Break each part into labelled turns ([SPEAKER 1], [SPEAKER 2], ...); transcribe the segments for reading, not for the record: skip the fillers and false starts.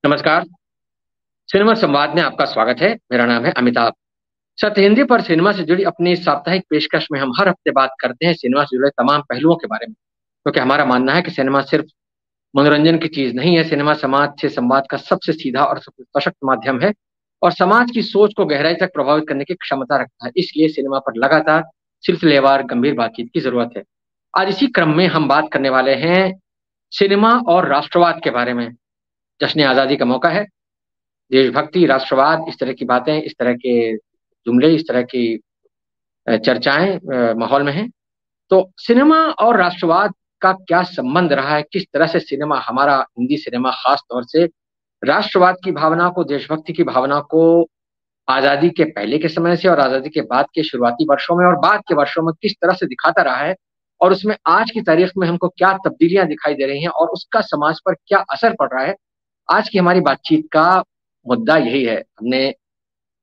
[SPEAKER 1] नमस्कार। सिनेमा संवाद में आपका स्वागत है। मेरा नाम है अमिताभ। सत्य हिंदी पर सिनेमा से जुड़ी अपनी साप्ताहिक पेशकश में हम हर हफ्ते बात करते हैं सिनेमा से जुड़े तमाम पहलुओं के बारे में। क्योंकि हमारा मानना है कि सिनेमा सिर्फ मनोरंजन की चीज नहीं है, सिनेमा समाज से संवाद का सबसे सीधा और सबसे सशक्त माध्यम है और समाज की सोच को गहराई तक प्रभावित करने की क्षमता रखता है। इसलिए सिनेमा पर लगातार सिलसिलेवार गंभीर बातचीत की जरूरत है। आज इसी क्रम में हम बात करने वाले हैं सिनेमा और राष्ट्रवाद के बारे में। जश्न आजादी का मौका है। देशभक्ति, राष्ट्रवाद, इस तरह की बातें, इस तरह के जुमले, इस तरह की चर्चाएं माहौल में हैं। तो सिनेमा और राष्ट्रवाद का क्या संबंध रहा है? किस तरह से सिनेमा, हमारा हिंदी सिनेमा खास तौर से राष्ट्रवाद की भावना को, देशभक्ति की भावना को आजादी के पहले के समय से और आजादी के बाद के शुरुआती वर्षों में और बाद के वर्षों में किस तरह से दिखाता रहा है और उसमें आज की तारीख में हमको क्या तब्दीलियां दिखाई दे रही हैं और उसका समाज पर क्या असर पड़ रहा है। आज की हमारी बातचीत का मुद्दा यही है। हमने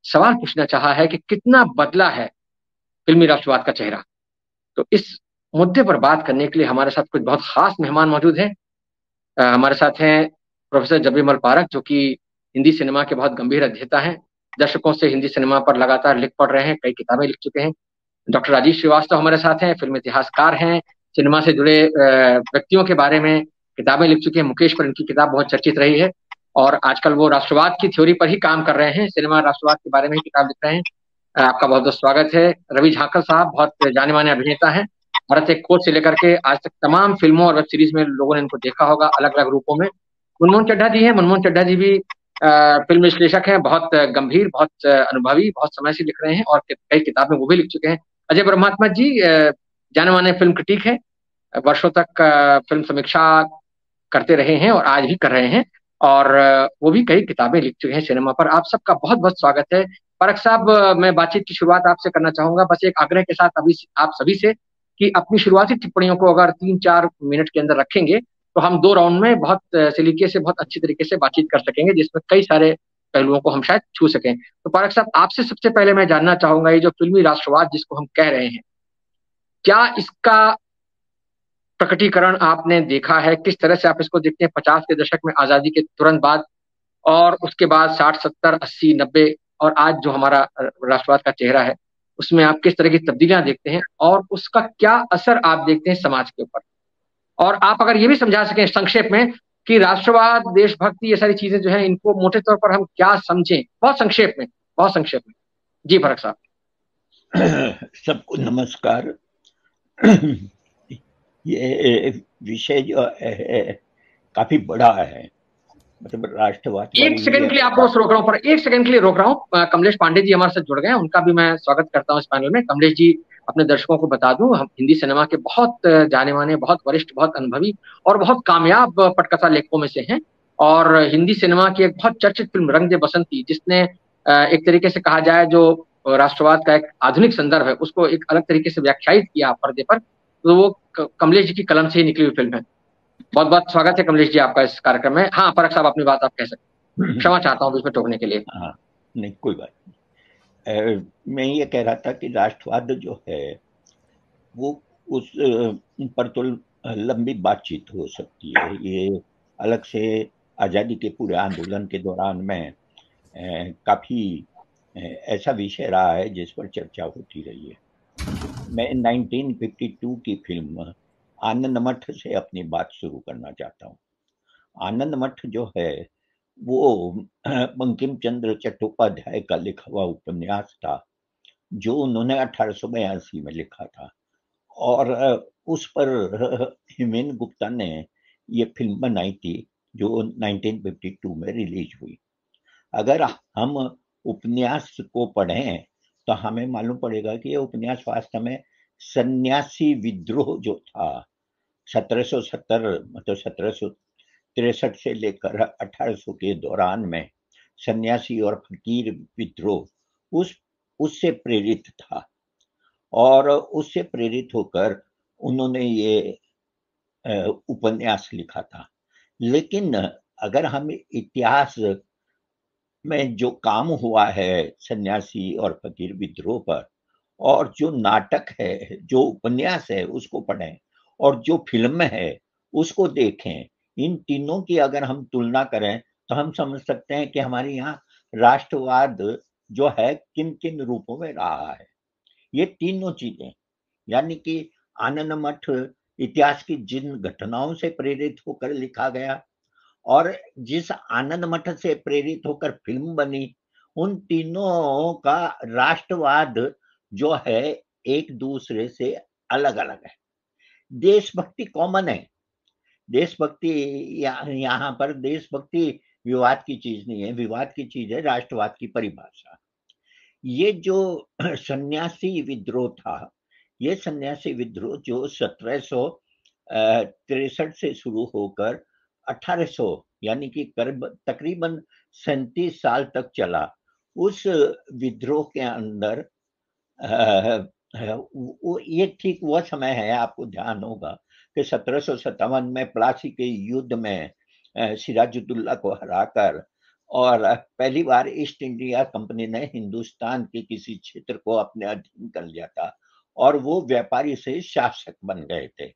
[SPEAKER 1] सवाल पूछना चाहा है कि कितना बदला है फिल्मी राष्ट्रवाद का चेहरा। तो इस मुद्दे पर बात करने के लिए हमारे साथ कुछ बहुत खास मेहमान मौजूद हैं। हमारे साथ हैं प्रोफेसर जबीमल पारख, जो कि हिंदी सिनेमा के बहुत गंभीर अध्येता हैं। दशकों से हिंदी सिनेमा पर लगातार लिख पढ़ रहे हैं, कई किताबें लिख चुके हैं। डॉक्टर राजीव श्रीवास्तव हमारे साथ हैं, फिल्म इतिहासकार हैं, सिनेमा से जुड़े व्यक्तियों के बारे में किताबें लिख चुके हैं। मुकेश पर इनकी किताब बहुत चर्चित रही है और आजकल वो राष्ट्रवाद की थ्योरी पर ही काम कर रहे हैं, सिनेमा राष्ट्रवाद के बारे में ही किताब लिख रहे हैं। आपका बहुत बहुत स्वागत है। रवि झाकल साहब बहुत जाने माने अभिनेता हैं। भारत एक खोज से लेकर के आज तक तमाम फिल्मों और वेब सीरीज में लोगों ने इनको देखा होगा, अलग अलग रूपों में। मनमोहन चड्ढा जी हैं। मनमोहन चड्ढा जी भी फिल्म विश्लेषक हैं, बहुत गंभीर, बहुत अनुभवी, बहुत समय से लिख रहे हैं और कई किताबें वो भी लिख चुके हैं। अजय ब्रह्मात्मा जी जाने माने फिल्म क्रिटिक हैं, वर्षों तक फिल्म समीक्षा करते रहे हैं और आज भी कर रहे हैं और वो भी कई किताबें लिख चुके हैं सिनेमा पर। आप सबका बहुत बहुत स्वागत है। परख साहब, मैं बातचीत की शुरुआत आपसे करना चाहूंगा, बस एक आग्रह के साथ अभी आप सभी से कि अपनी शुरुआती टिप्पणियों को अगर 3-4 मिनट के अंदर रखेंगे तो हम दो राउंड में बहुत सलीके से, बहुत अच्छी तरीके से बातचीत कर सकेंगे, जिसमें कई सारे पहलुओं को हम शायद छू सकें। तो पारक साहब, आपसे सबसे पहले मैं जानना चाहूंगा, ये जो फिल्मी राष्ट्रवाद जिसको हम कह रहे हैं, क्या इसका प्रकटीकरण आपने देखा है? किस तरह से आप इसको देखते हैं 50 के दशक में आजादी के तुरंत बाद और उसके बाद 60, 70, 80, 90 और आज जो हमारा राष्ट्रवाद का चेहरा है, उसमें आप किस तरह की तब्दीलियां देखते हैं और उसका क्या असर आप देखते हैं समाज के ऊपर? और आप अगर ये भी समझा सकें संक्षेप में कि राष्ट्रवाद, देशभक्ति, ये सारी चीजें जो है, इनको मोटे तौर पर हम क्या समझें, बहुत संक्षेप में, बहुत संक्षेप में। जी फरक साहब।
[SPEAKER 2] सबको नमस्कार। ये विषय जो है काफी बड़ा है, मतलब राष्ट्रवाद पर
[SPEAKER 1] एक सेकंड के लिए आपको रोक रहा हूं, पर एक सेकंड के लिए रोक रहा हूं। कमलेश पांडे जी हमारे साथ जुड़ गए हैं, उनका भी मैं स्वागत करता हूं इस पैनल में। कमलेश जी, अपने दर्शकों को बता दूं, हम हिंदी सिनेमा के बहुत जाने माने, बहुत वरिष्ठ, बहुत अनुभवी और बहुत कामयाब पटकथा लेखकों में से हैं। और हिंदी सिनेमा की एक बहुत चर्चित फिल्म रंग दे बसंती, जिसने एक तरीके से कहा जाए जो राष्ट्रवाद का एक आधुनिक संदर्भ है, उसको एक अलग तरीके से व्याख्यायित किया पर्दे पर, तो वो कमलेश जी की कलम से ही निकली हुई फिल्म है। बहुत बहुत स्वागत है कमलेश जी आपका इस कार्यक्रम में। हाँ परख साहब, अपनी बात आप कह सकते हैं। क्षमा चाहता हूँ बीच में टोकने के लिए।
[SPEAKER 2] हाँ, नहीं कोई बात नहीं। मैं ये कह रहा था कि राष्ट्रवाद जो है वो उस पर तो लंबी बातचीत हो सकती है। ये अलग से आज़ादी के पूरे आंदोलन के दौरान में काफी ऐसा विषय रहा है जिस पर चर्चा होती रही है। मैं 1952 की फिल्म आनंद मठ से अपनी बात शुरू करना चाहता हूँ। आनंद मठ जो है वो बंकिम चंद्र चट्टोपाध्याय का लिखा हुआ उपन्यास था, जो उन्होंने 1882 में लिखा था और उस पर हिमेन गुप्ता ने ये फिल्म बनाई थी जो 1952 में रिलीज हुई। अगर हम उपन्यास को पढ़ें तो हमें मालूम पड़ेगा कि ये उपन्यास वास्तव में सन्यासी विद्रोह जो था 1770, मतलब 1763 से लेकर 1800 के दौरान में सन्यासी और फकीर विद्रोह उससे प्रेरित था और उससे प्रेरित होकर उन्होंने ये उपन्यास लिखा था। लेकिन अगर हम इतिहास में जो काम हुआ है सन्यासी और फकीर विद्रोह पर, और जो नाटक है, जो उपन्यास है, उसको पढ़ें और जो फिल्म है उसको देखें, इन तीनों की अगर हम तुलना करें तो हम समझ सकते हैं कि हमारे यहाँ राष्ट्रवाद जो है किन किन रूपों में रहा है। ये तीनों चीजें, यानी कि आनंद मठ इतिहास की जिन घटनाओं से प्रेरित होकर लिखा गया और जिस आनंद मठ से प्रेरित होकर फिल्म बनी, उन तीनों का राष्ट्रवाद जो है एक दूसरे से अलग अलग है। देशभक्ति कॉमन है। देशभक्ति यहाँ पर देशभक्ति विवाद की चीज नहीं है, विवाद की चीज है राष्ट्रवाद की परिभाषा। ये जो सन्यासी विद्रोह था, ये सन्यासी विद्रोह जो 1763 से शुरू होकर 1800 यानी कि तकरीबन 37 साल तक चला, उस विद्रोह के अंदर वो ये ठीक वो समय है, आपको ध्यान होगा कि 1757 में प्लासी के युद्ध में सिराजुद्दौला को हराकर और पहली बार ईस्ट इंडिया कंपनी ने हिंदुस्तान के किसी क्षेत्र को अपने अधीन कर लिया था और वो व्यापारी से शासक बन गए थे।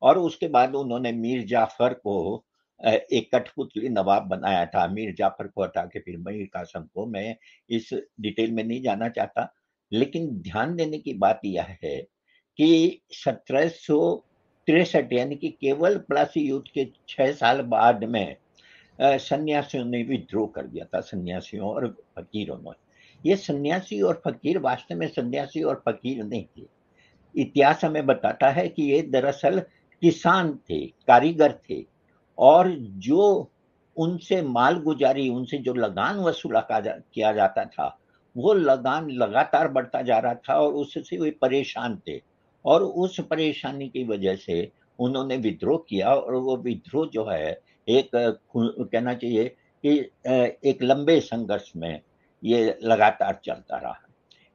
[SPEAKER 2] और उसके बाद उन्होंने मीर जाफर को एक कठपुतली नवाब बनाया था। मीर जाफर को हटा के फिर मीर कासिम को, मैं इस डिटेल में नहीं जाना चाहता, लेकिन ध्यान देने की बात यह है कि 1763 यानी कि केवल प्लासी युद्ध के 6 साल बाद में सन्यासियों ने विद्रोह कर दिया था, सन्यासियों और फकीरों ने। ये सन्यासी और फकीर वास्तव में सन्यासी और फकीर नहीं थे। इतिहास हमें बताता है कि ये दरअसल किसान थे, कारीगर थे, और जो उनसे माल गुजारी, उनसे जो लगान वसूला किया जाता था, वो लगान लगातार बढ़ता जा रहा था और उससे वे परेशान थे। और उस परेशानी की वजह से उन्होंने विद्रोह किया और वो विद्रोह जो है एक कहना चाहिए कि एक लंबे संघर्ष में ये लगातार चलता रहा।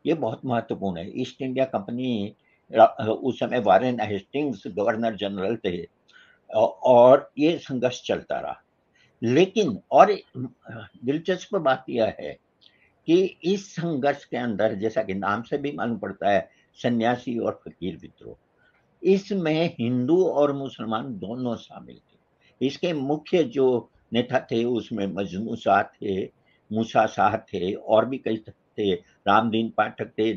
[SPEAKER 2] ये बहुत महत्वपूर्ण है। ईस्ट इंडिया कंपनी उस समय वारेन हेस्टिंग्स गवर्नर जनरल थे और ये संघर्ष चलता रहा। लेकिन और दिलचस्प बात यह है कि इस संघर्ष के अंदर, जैसा कि नाम से भी मालूम पड़ता है, सन्यासी और फकीर विद्रोह, इसमें हिंदू और मुसलमान दोनों शामिल थे। इसके मुख्य जो नेता थे उसमें मजनू शाह थे, मूसा शाह थे, और भी कई थे, रामदीन पाठक थे,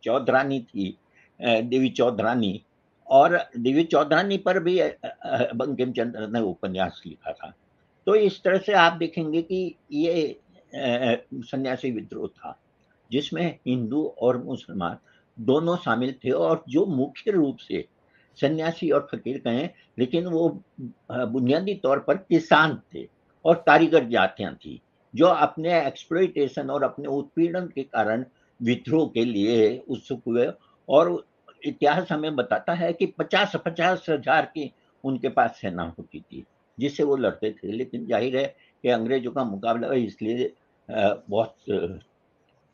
[SPEAKER 2] चौधरानी थी, देवी चौधरानी, और देवी चौधरानी पर भी बंकिम चंद्र ने उपन्यास लिखा था। तो इस तरह से आप देखेंगे कि ये सन्यासी विद्रोह था जिसमें हिंदू और मुसलमान दोनों शामिल थे, और जो मुख्य रूप से सन्यासी और फकीर कहें, लेकिन वो बुनियादी तौर पर किसान थे और कारीगर जातियां थी जो अपने एक्सप्लॉइटेशन और अपने उत्पीड़न के कारण विद्रोह के लिए उत्सुक हुए। और इतिहास हमें बताता है कि 50-50 हजार की उनके पास सेना होती थी जिससे वो लड़ते थे। लेकिन जाहिर है कि अंग्रेजों का मुकाबला इसलिए बहुत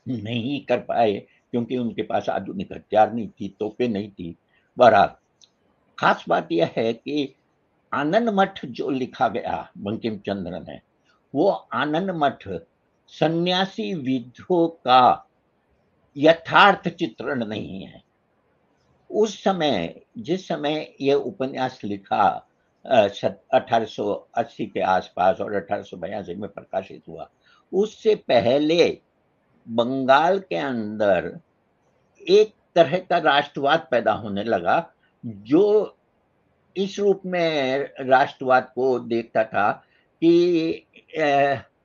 [SPEAKER 2] नहीं कर पाए क्योंकि उनके पास आधुनिक हथियार नहीं थी, तोपें नहीं थी। बहरहाल खास बात यह है कि आनंद मठ जो लिखा गया बंकिम चंद्र ने, वो आनंद मठ सन्यासी विद्रोह का यथार्थ चित्रण नहीं है। उस समय, जिस समय ये उपन्यास लिखा 1880 के आसपास और 1882 में प्रकाशित हुआ, उससे पहले बंगाल के अंदर एक तरह का राष्ट्रवाद पैदा होने लगा जो इस रूप में राष्ट्रवाद को देखता था कि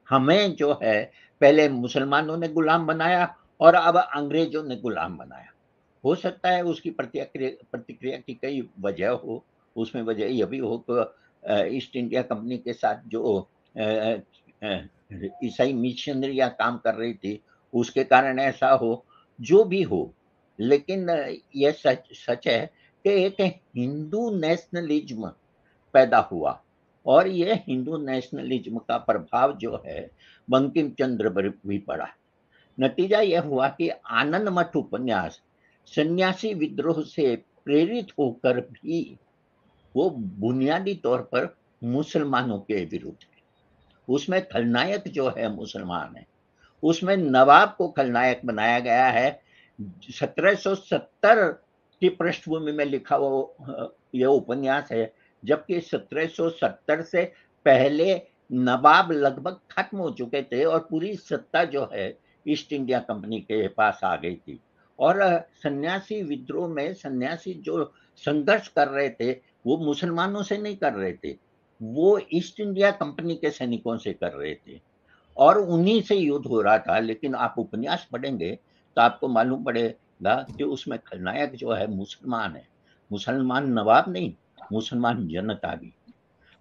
[SPEAKER 2] हमें जो है पहले मुसलमानों ने गुलाम बनाया और अब अंग्रेजों ने गुलाम बनाया। हो सकता है उसकी प्रतिक्रिया की कई वजह हो। उसमें वजह यह भी हो कि ईस्ट इंडिया कंपनी के साथ जो ईसाई मिशनरियां काम कर रही थी उसके कारण ऐसा हो, जो भी हो। लेकिन यह सच है कि एक हिंदू नेशनलिज्म पैदा हुआ और यह हिंदू नेशनलिज्म का प्रभाव जो है बंकिम चंद्र पर भी पड़ा। नतीजा यह हुआ कि आनंद मठ उपन्यास सन्यासी विद्रोह से प्रेरित होकर भी वो बुनियादी तौर पर मुसलमानों के विरुद्ध है। उसमें खलनायक जो है मुसलमान है, उसमें नवाब को खलनायक बनाया गया है। 1770 की पृष्ठभूमि में लिखा वो यह उपन्यास है जबकि 1770 से पहले नवाब लगभग खत्म हो चुके थे और पूरी सत्ता जो है ईस्ट इंडिया कंपनी के पास आ गई थी। और सन्यासी विद्रोह में सन्यासी जो संघर्ष कर रहे थे वो मुसलमानों से नहीं कर रहे थे, वो ईस्ट इंडिया कंपनी के सैनिकों से कर रहे थे और उन्हीं से युद्ध हो रहा था। लेकिन आप उपन्यास पढ़ेंगे तो आपको मालूम पड़ेगा कि उसमें खलनायक जो है मुसलमान है, मुसलमान नवाब नहीं, मुसलमान जनता भी।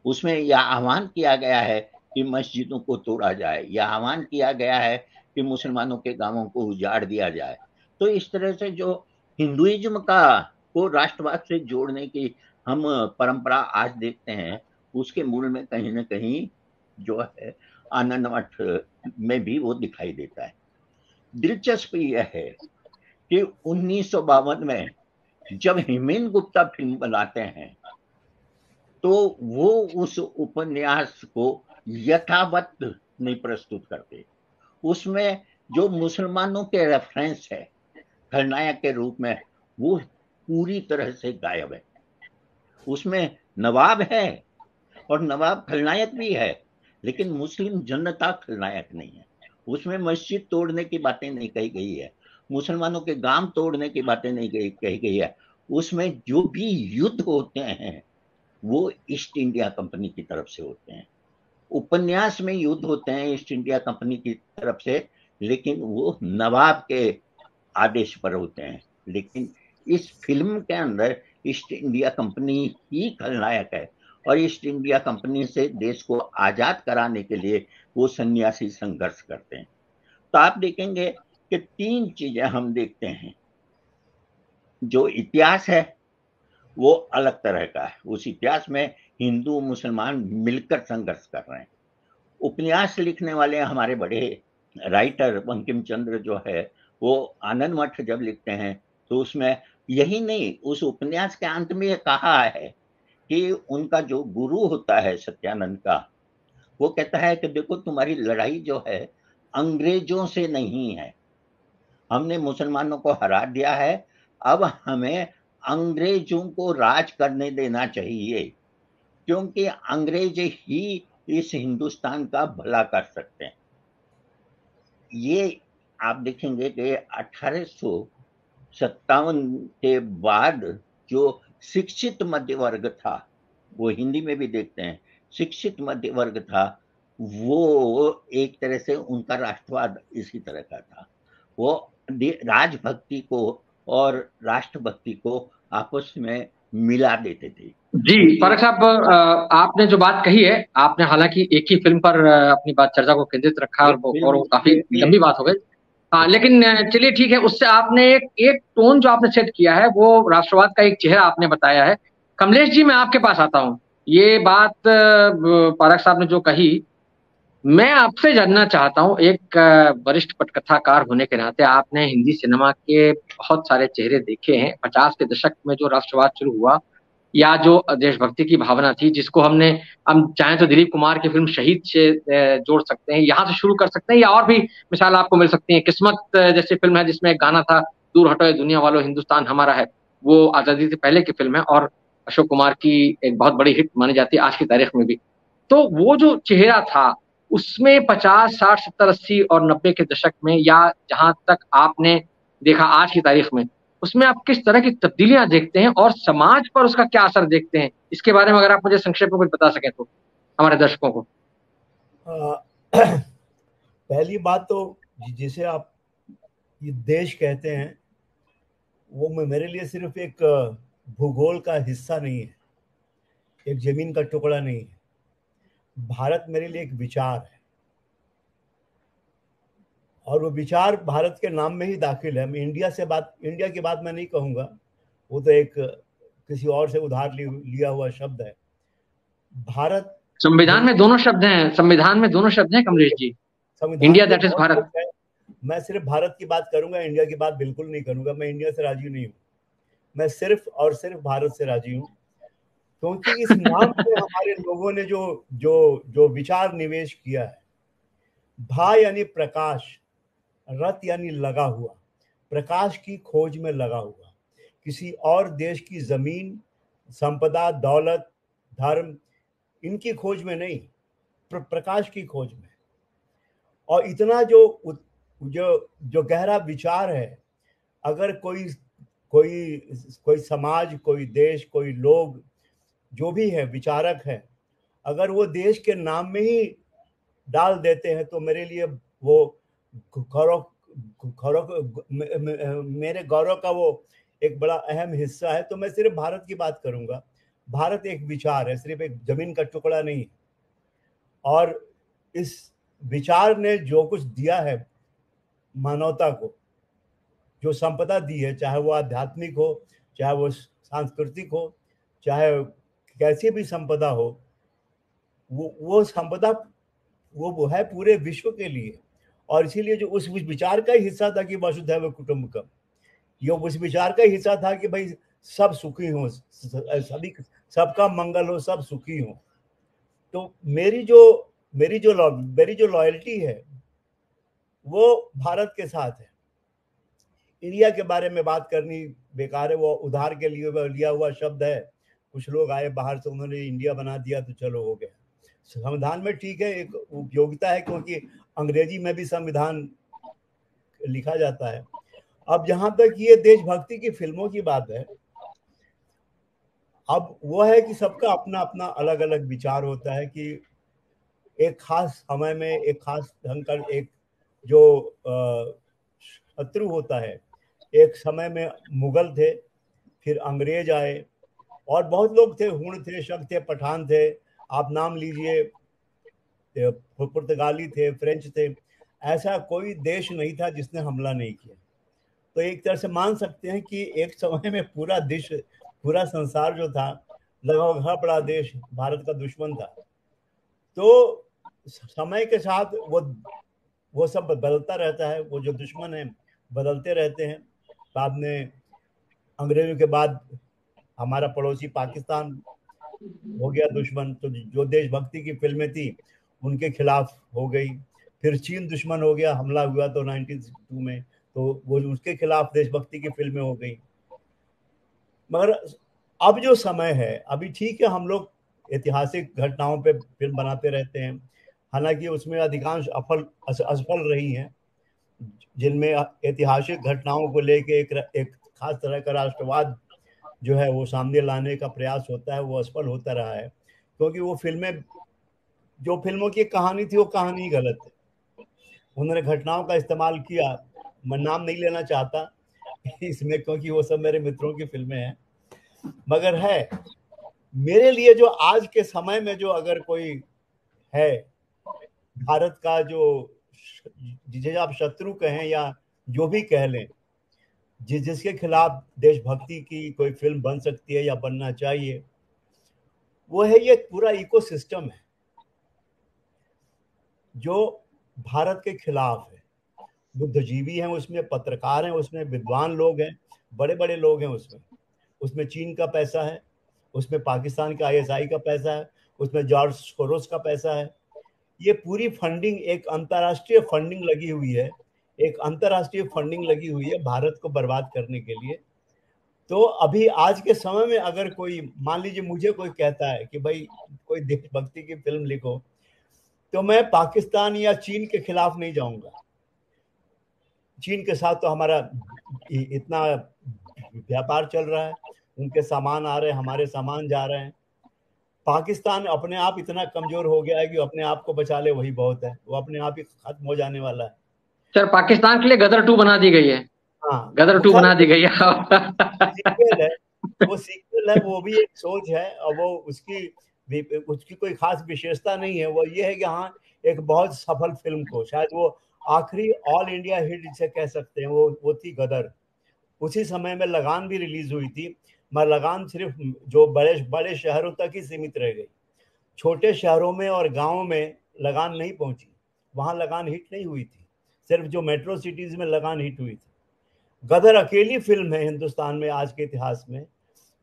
[SPEAKER 2] उसमें यह आह्वान किया गया है कि मस्जिदों को तोड़ा जाए, यह आह्वान किया गया है कि मुसलमानों के गांवों को उजाड़ दिया जाए। तो इस तरह से जो हिंदुइज्म का को राष्ट्रवाद से जोड़ने की हम परंपरा आज देखते हैं, उसके मूल में कहीं न कहीं जो है आनंद मठ में भी वो दिखाई देता है। दिलचस्प यह है कि 1952 में जब हेमेन गुप्ता फिल्म बनाते हैं तो वो उस उपन्यास को यथावत नहीं प्रस्तुत करते। उसमें जो मुसलमानों के रेफरेंस है खलनायक के रूप में, वो पूरी तरह से गायब है। उसमें नवाब है और नवाब खलनायक भी है, लेकिन मुस्लिम जनता खलनायक नहीं है। उसमें मस्जिद तोड़ने की बातें नहीं कही गई है, मुसलमानों के गांव तोड़ने की बातें नहीं कही गई है। उसमें जो भी युद्ध होते हैं वो ईस्ट इंडिया कंपनी की तरफ से होते हैं। उपन्यास में युद्ध होते हैं ईस्ट इंडिया कंपनी की तरफ से, लेकिन वो नवाब के आदेश पर होते हैं। लेकिन इस फिल्म के अंदर ईस्ट इंडिया कंपनी ही खलनायक है और ईस्ट इंडिया कंपनी से देश को आजाद कराने के लिए वो सन्यासी संघर्ष करते हैं। तो आप देखेंगे कि 3 चीजें हम देखते हैं। जो इतिहास है वो अलग तरह का है, उस इतिहास में हिंदू मुसलमान मिलकर संघर्ष कर रहे हैं। उपन्यास लिखने वाले हमारे बड़े राइटर बंकिम चंद्र जो है वो आनंद मठ जब लिखते हैं तो उसमें यही नहीं, उस उपन्यास के अंत में ये कहा है कि उनका जो गुरु होता है सत्यानंद का, वो कहता है कि देखो तुम्हारी लड़ाई जो है अंग्रेजों से नहीं है, हमने मुसलमानों को हरा दिया है, अब हमें अंग्रेजों को राज करने देना चाहिए, क्योंकि अंग्रेज ही इस हिंदुस्तान का भला कर सकते हैं। ये आप देखेंगे कि 1857 के बाद जो शिक्षित मध्य वर्ग था, वो हिंदी में भी देखते हैं, शिक्षित मध्य वर्ग था, वो एक तरह से उनका राष्ट्रवाद इसी तरह का था। वो राजभक्ति को और राष्ट्रभक्ति को आपस में मिला देते थे।
[SPEAKER 1] जी
[SPEAKER 2] उनकी
[SPEAKER 1] फारूक साहब, आपने जो बात कही है, आपने हालांकि एक ही फिल्म पर अपनी बात चर्चा को केंद्रित रखा
[SPEAKER 2] एक
[SPEAKER 1] और
[SPEAKER 2] फिल्म
[SPEAKER 1] वो काफी लंबी बात हो गई। हाँ, लेकिन चलिए ठीक है, उससे आपने एक एक टोन जो आपने सेट किया है वो राष्ट्रवाद का एक चेहरा आपने बताया है। कमलेश जी, मैं आपके पास आता हूँ। ये बात पारक साहब ने जो कही, मैं आपसे जानना चाहता हूँ, एक वरिष्ठ पटकथाकार होने के नाते आपने हिंदी सिनेमा के बहुत सारे चेहरे देखे हैं। 50 के दशक में जो राष्ट्रवाद शुरू हुआ या जो देशभक्ति की भावना थी, जिसको हम चाहें तो दिलीप कुमार की फिल्म शहीद से जोड़ सकते हैं, यहाँ से शुरू कर सकते हैं, या और भी मिसाल आपको मिल सकती है। किस्मत जैसी फिल्म है जिसमें एक गाना था, दूर हटो ये दुनिया वालों हिंदुस्तान हमारा है, वो आजादी से पहले की फिल्म है और अशोक कुमार की एक बहुत बड़ी हिट मानी जाती है आज की तारीख में भी। तो वो जो चेहरा था, उसमें 50, 60, 70, 80 और 90 के दशक में, या जहां तक आपने देखा आज की तारीख में, उसमें आप किस तरह की तब्दीलियां देखते हैं और समाज पर उसका क्या असर देखते हैं? इसके बारे में अगर आप मुझे संक्षेप में कुछ बता सकें तो हमारे दर्शकों को।
[SPEAKER 3] पहली बात तो जिसे आप ये देश कहते हैं, वो मेरे लिए सिर्फ एक भूगोल का हिस्सा नहीं है, एक जमीन का टुकड़ा नहीं है। भारत मेरे लिए एक विचार है और वो विचार भारत के नाम में ही दाखिल है। मैं इंडिया की बात मैं नहीं कहूँगा, वो तो एक किसी और से उधार लिया हुआ शब्द है। भारत
[SPEAKER 1] संविधान में दोनों शब्द हैं, संविधान में दोनों शब्द हैं कमलेश जी, इंडिया
[SPEAKER 3] संविधान
[SPEAKER 1] दैट इज भारत।
[SPEAKER 3] मैं सिर्फ भारत की बात करूंगा, इंडिया की बात बिल्कुल नहीं करूंगा। मैं इंडिया से राजी नहीं हूँ, मैं सिर्फ और सिर्फ भारत से राजी हूँ, क्योंकि इस नाम पे हमारे लोगों ने जो जो जो विचार निवेश किया है। भा यानी प्रकाश, रत यानी लगा हुआ, प्रकाश की खोज में लगा हुआ, किसी और देश की जमीन, संपदा, दौलत, धर्म इनकी खोज में नहीं, प्रकाश की खोज में। और इतना जो गहरा विचार है, अगर कोई कोई कोई समाज, कोई देश, कोई लोग जो भी है विचारक है, अगर वो देश के नाम में ही डाल देते हैं तो मेरे लिए वो गौरव मेरे गौरव का वो एक बड़ा अहम हिस्सा है। तो मैं सिर्फ भारत की बात करूंगा। भारत एक विचार है, सिर्फ एक जमीन का टुकड़ा नहीं। और इस विचार ने जो कुछ दिया है मानवता को, जो संपदा दी है, चाहे वो आध्यात्मिक हो, चाहे वो सांस्कृतिक हो, चाहे कैसी भी संपदा हो, वो संपदा वो है पूरे विश्व के लिए। और इसीलिए जो उस विचार का ही हिस्सा था कि वसुधैव कुटुंबकम, ये उस विचार का हिस्सा था कि भाई सब सुखी हो, सभी सबका मंगल हो, सब सुखी हो। तो मेरी जो लॉयल्टी है वो भारत के साथ है। इंडिया के बारे में बात करनी बेकार है, वो उधार के लिए लिया हुआ शब्द है। कुछ लोग आए बाहर से, उन्होंने इंडिया बना दिया तो चलो हो गया। संविधान में ठीक है, एक उपयोगिता है, क्योंकि अंग्रेजी में भी संविधान लिखा जाता है। अब जहां तक ये देशभक्ति की फिल्मों की बात है, अब वो है कि सबका अपना अपना अलग अलग विचार होता है कि एक खास समय में एक खास ढंग का एक जो शत्रु होता है। एक समय में मुगल थे, फिर अंग्रेज आए, और बहुत लोग थे, हुण थे, शक थे, पठान थे, आप नाम लीजिए, पुर्तगाली थे, फ्रेंच थे। ऐसा कोई देश नहीं था जिसने हमला नहीं किया। तो एक तरह से मान सकते हैं कि एक समय में पूरा संसार जो था, लगभग हर बड़ा देश भारत का दुश्मन था। तो समय के साथ वो सब बदलता रहता है, वो जो दुश्मन है बदलते रहते हैं। बाद में अंग्रेजों के बाद हमारा पड़ोसी पाकिस्तान हो गया दुश्मन, तो जो देशभक्ति की फिल्में थी उनके खिलाफ हो गई। फिर चीन दुश्मन हो गया, हमला हुआ तो 1962 में, तो वो उसके खिलाफ देशभक्ति की फिल्में हो गई। मगर अब जो समय है, अभी ठीक है, हम लोग ऐतिहासिक घटनाओं पे फिल्म बनाते रहते हैं, हालांकि उसमें अधिकांश असफल रही हैं। जिनमें ऐतिहासिक घटनाओं को लेके एक खास तरह का राष्ट्रवाद जो है वो सामने लाने का प्रयास होता है, वो असफल होता रहा है, क्योंकि वो जो फिल्मों की कहानी थी वो कहानी गलत है। उन्होंने घटनाओं का इस्तेमाल किया, मैं नाम नहीं लेना चाहता इसमें, क्योंकि वो सब मेरे मित्रों की फिल्में हैं। मगर है मेरे लिए जो आज के समय में जो अगर कोई है भारत का, जो जिसे आप शत्रु कहें या जो भी कह लें, जिसके खिलाफ देशभक्ति की कोई फिल्म बन सकती है या बनना चाहिए, वो है ये पूरा इकोसिस्टम है जो भारत के खिलाफ है। बुद्धिजीवी हैं उसमें, पत्रकार हैं उसमें, विद्वान लोग हैं, बड़े बड़े लोग हैं उसमें चीन का पैसा है, उसमें पाकिस्तान का ISI का पैसा है, उसमें जॉर्ज सोरोस का पैसा है। ये पूरी फंडिंग, एक अंतर्राष्ट्रीय फंडिंग लगी हुई है, भारत को बर्बाद करने के लिए। तो अभी आज के समय में अगर कोई, मान लीजिए मुझे कोई कहता है कि भाई कोई देशभक्ति की फिल्म लिखो, तो मैं पाकिस्तान या चीन के खिलाफ नहीं जाऊंगा। चीन के साथ तो हमारा इतना व्यापार चल रहा है, उनके सामान आ रहे हैं, हमारे सामान जा रहे हैं। पाकिस्तान अपने आप इतना कमजोर हो गया है कि अपने आप को बचा ले वही बहुत है, वो अपने आप ही खत्म हो जाने वाला है।
[SPEAKER 1] सर, पाकिस्तान के लिए गदर 2 बना दी गई है।
[SPEAKER 3] हाँ,
[SPEAKER 1] गदर 2 बना दी गई है।
[SPEAKER 3] वो सीक्वल है, वो भी एक सोच है, और वो उसकी कोई खास विशेषता नहीं है। वो ये है कि हाँ, एक बहुत सफल फिल्म को, शायद वो आखिरी ऑल इंडिया हिट जिसे कह सकते हैं, वो थी गदर। उसी समय में लगान भी रिलीज हुई थी, मगर लगान सिर्फ जो बड़े शहरों तक ही सीमित रह गई। छोटे शहरों में और गाँव में लगान नहीं पहुंची, वहां लगान हिट नहीं हुई थी। सिर्फ जो मेट्रो सिटीज में लगान हिट हुई थी। गदर अकेली फिल्म है हिंदुस्तान में आज के इतिहास में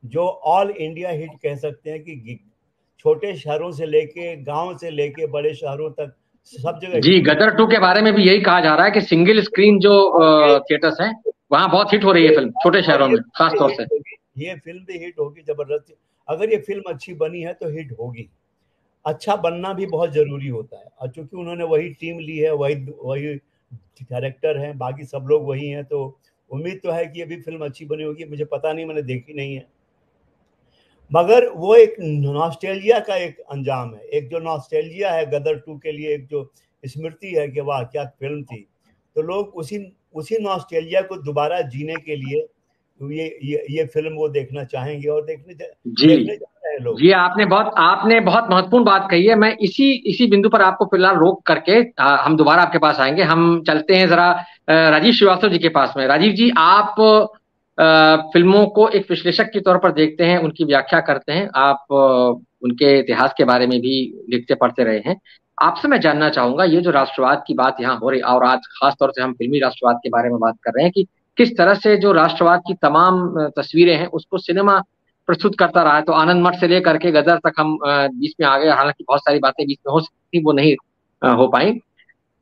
[SPEAKER 3] जो ऑल इंडिया हिट कह सकते हैं, कि छोटे शहरों से लेके, गांव से लेके बड़े शहरों तक सब जगह।
[SPEAKER 1] जी, गदर 2 के बारे में भी यही कहा जा रहा है कि सिंगल स्क्रीन जो थिएटर्स हैं वहां बहुत हिट हो रही है फिल्म, छोटे शहरों में खास तौर से।
[SPEAKER 3] ये फिल्म भी हिट होगी जबरदस्त। अगर ये फिल्म अच्छी बनी है तो हिट होगी। अच्छा बनना भी बहुत जरूरी होता है, और चूंकि उन्होंने वही टीम ली है, वही वही कैरेक्टर है, बाकी सब लोग वही हैं, तो उम्मीद तो है कि ये भी फिल्म अच्छी बनी होगी। मुझे पता नहीं, मैंने देखी नहीं है, मगर वो एक नॉस्टैल्जिया का एक अंजाम है। एक जो नॉस्टैल्जिया है गदर 2 के लिए, एक जो स्मृति है कि वाह क्या फिल्म थी, तो लोग उसी उसी नॉस्टैल्जिया को दोबारा जीने के लिए ये फिल्म वो देखना चाहेंगे, और
[SPEAKER 1] जी
[SPEAKER 3] देखने जा रहे हैं लोग।
[SPEAKER 1] जी, आपने बहुत महत्वपूर्ण बात कही है। मैं इसी इसी बिंदु पर आपको फिलहाल रोक करके हम दोबारा आपके पास आएंगे। हम चलते हैं जरा राजीव श्रीवास्तव जी के पास में। राजीव जी, आप फिल्मों को एक विश्लेषक के तौर पर देखते हैं, उनकी व्याख्या करते हैं, आप उनके इतिहास के बारे में भी लिखते पढ़ते रहे हैं। आपसे मैं जानना चाहूंगा, ये जो राष्ट्रवाद की बात यहाँ हो रही, और आज खास तौर से हम फिल्मी राष्ट्रवाद के बारे में बात कर रहे हैं कि किस तरह से जो राष्ट्रवाद की तमाम तस्वीरें हैं उसको सिनेमा प्रस्तुत करता रहा है। तो आनंद मठ से लेकर के गदर तक हम बीच में आ गए, हालांकि बहुत सारी बातें बीच में हो सकती थी, वो नहीं हो पाई।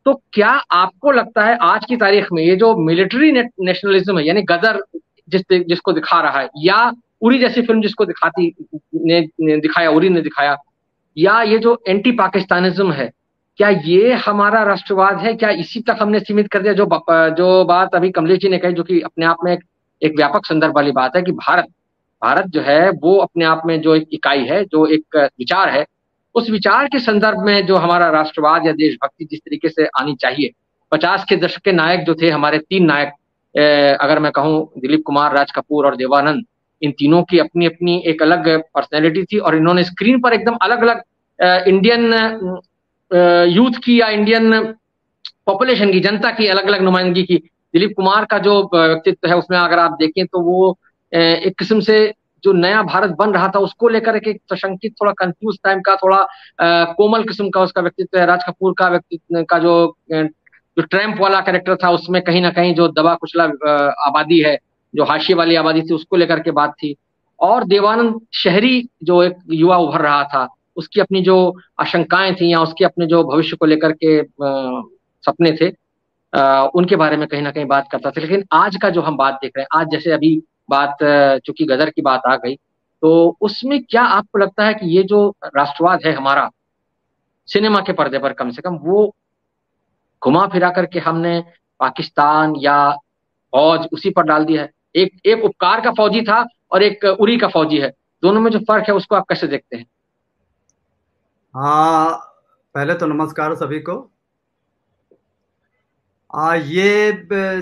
[SPEAKER 1] तो क्या आपको लगता है आज की तारीख में ये जो मिलिट्री नेशनलिज्म है, यानी गदर जिसको दिखा रहा है, या उरी जैसी फिल्म जिसको ने दिखाया, उरी ने दिखाया, या ये जो एंटी पाकिस्तानिज्म है, क्या ये हमारा राष्ट्रवाद है? क्या इसी तक हमने सीमित कर दिया? जो बात अभी कमलेश जी ने कही, जो कि अपने आप में एक व्यापक संदर्भ वाली बात है कि भारत भारत जो है वो अपने आप में जो एक इकाई है, जो एक विचार है, उस विचार के संदर्भ में जो हमारा राष्ट्रवाद या देशभक्ति जिस तरीके से आनी चाहिए। 50 के दशक के नायक जो थे, हमारे 3 नायक, अगर मैं कहूं दिलीप कुमार, राज कपूर और देवानंद, इन तीनों की अपनी अपनी एक अलग पर्सनैलिटी थी, और इन्होंने स्क्रीन पर एकदम अलग अलग इंडियन यूथ की या इंडियन पॉपुलेशन की, जनता की अलग अलग नुमाइंदगी की। दिलीप कुमार का जो व्यक्तित्व है उसमें अगर आप देखें तो वो एक किस्म से जो नया भारत बन रहा था उसको लेकर एक सशंकित, थोड़ा कंफ्यूज टाइम का, थोड़ा कोमल किस्म का उसका व्यक्तित्व है। राज कपूर का व्यक्तित्व का जो ट्रैम्प वाला कैरेक्टर था, उसमें कहीं ना कहीं जो दबा कुचला आबादी है, जो हाशिए वाली आबादी थी, उसको लेकर के बात थी। और देवानंद शहरी जो एक युवा उभर रहा था, उसकी अपनी जो आशंकाएं थी या उसके अपने जो भविष्य को लेकर के सपने थे, उनके बारे में कहीं ना कहीं बात करता था। लेकिन आज का जो हम बात देख रहे हैं, आज जैसे अभी बात, चूंकि गदर की बात आ गई, तो उसमें क्या आपको लगता है कि ये जो राष्ट्रवाद है हमारा, सिनेमा के पर्दे पर कम से कम, वो घुमा फिरा करके हमने पाकिस्तान या फौज उसी पर डाल दिया है? एक एक उपकार का फौजी था और एक उरी का फौजी है, दोनों में जो फर्क है उसको आप कैसे देखते हैं?
[SPEAKER 4] हाँ, पहले तो नमस्कार सभी को। ये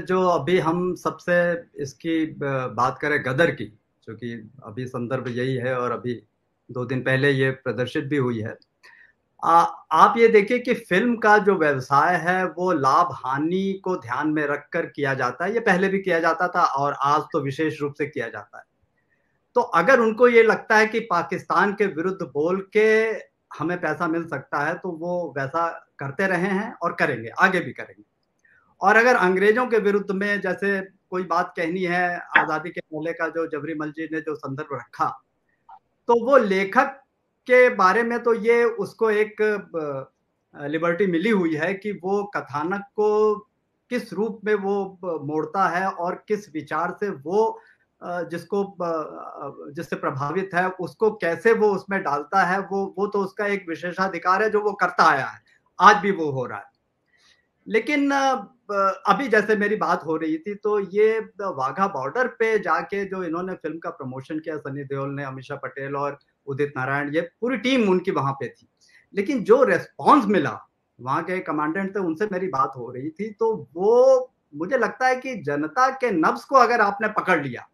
[SPEAKER 4] जो अभी हम सबसे इसकी बात करें गदर की, क्योंकि अभी संदर्भ यही है और अभी 2 दिन पहले ये प्रदर्शित भी हुई है। आप ये देखिए कि फिल्म का जो व्यवसाय है वो लाभ हानि को ध्यान में रखकर किया जाता है। ये पहले भी किया जाता था और आज तो विशेष रूप से किया जाता है। तो अगर उनको ये लगता है कि पाकिस्तान के विरुद्ध बोल के हमें पैसा मिल सकता है तो वो वैसा करते रहे हैं और करेंगे, आगे भी करेंगे। और अगर अंग्रेजों के विरुद्ध में जैसे कोई बात कहनी है, आजादी के पहले का जो जबरी मल जी ने जो संदर्भ रखा, तो वो लेखक के बारे में तो ये उसको एक लिबर्टी मिली हुई है कि वो कथानक को किस रूप में वो मोड़ता है और किस विचार से वो जिससे प्रभावित है उसको कैसे वो उसमें डालता है, वो तो उसका एक विशेषाधिकार है जो वो करता आया है, आज भी वो हो रहा है। लेकिन अभी जैसे मेरी बात हो रही थी तो ये वाघा बॉर्डर पे जाके जो इन्होंने फिल्म का प्रमोशन किया, सनी देओल ने, अमीषा पटेल और उदित नारायण, ये पूरी टीम उनकी वहां पे थी। लेकिन जो रेस्पॉन्स मिला वहां के कमांडेंट थे, उनसे मेरी बात हो रही थी, तो वो मुझे लगता है कि जनता के नब्ज को अगर आपने पकड़ लिया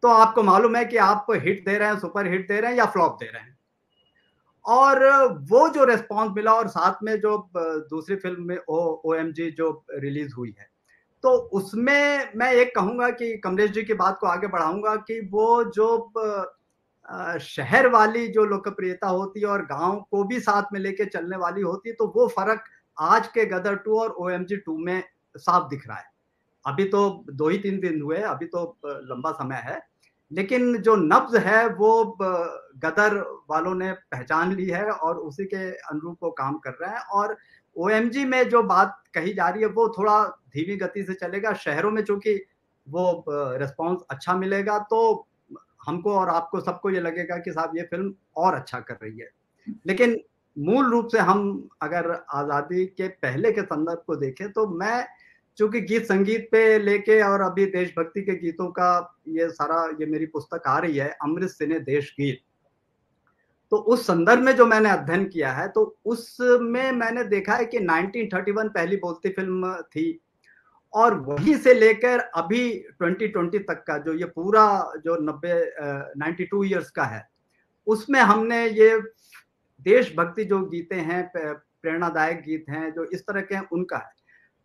[SPEAKER 4] तो आपको मालूम है कि आप हिट दे रहे हैं, सुपर हिट दे रहे हैं या फ्लॉप दे रहे हैं। और वो जो रेस्पॉन्स मिला, और साथ में जो दूसरी फिल्म में OMG जो रिलीज हुई है, तो उसमें मैं एक कहूंगा कि कमलेश जी की बात को आगे बढ़ाऊंगा कि वो जो शहर वाली जो लोकप्रियता होती है और गांव को भी साथ में लेके चलने वाली होती है, तो वो फर्क आज के गदर 2 और OMG 2 में साफ दिख रहा है। अभी तो 2 ही 3 दिन हुए, अभी तो लंबा समय है, लेकिन जो नब्ज है वो गदर वालों ने पहचान ली है और उसी के अनुरूप वो काम कर रहे हैं। और OMG में जो बात कही जा रही है वो थोड़ा धीमी गति से चलेगा। शहरों में चूंकि वो रिस्पॉन्स अच्छा मिलेगा तो हमको और आपको सबको ये लगेगा कि साहब ये फिल्म और अच्छा कर रही है। लेकिन मूल रूप से हम अगर आज़ादी के पहले के संदर्भ को देखें तो मैं चूंकि गीत संगीत पे लेके और अभी देशभक्ति के गीतों का ये मेरी पुस्तक आ रही है, अमृत सिने देश गीत, तो उस संदर्भ में जो मैंने अध्ययन किया है तो उसमें मैंने देखा है कि 1931 पहली बोलती फिल्म थी और वहीं से लेकर अभी 2020 तक का जो ये पूरा जो 92 ईयर्स का है, उसमें हमने ये देशभक्ति जो गीते हैं, प्रेरणादायक गीत हैं जो इस तरह के हैं, उनका है।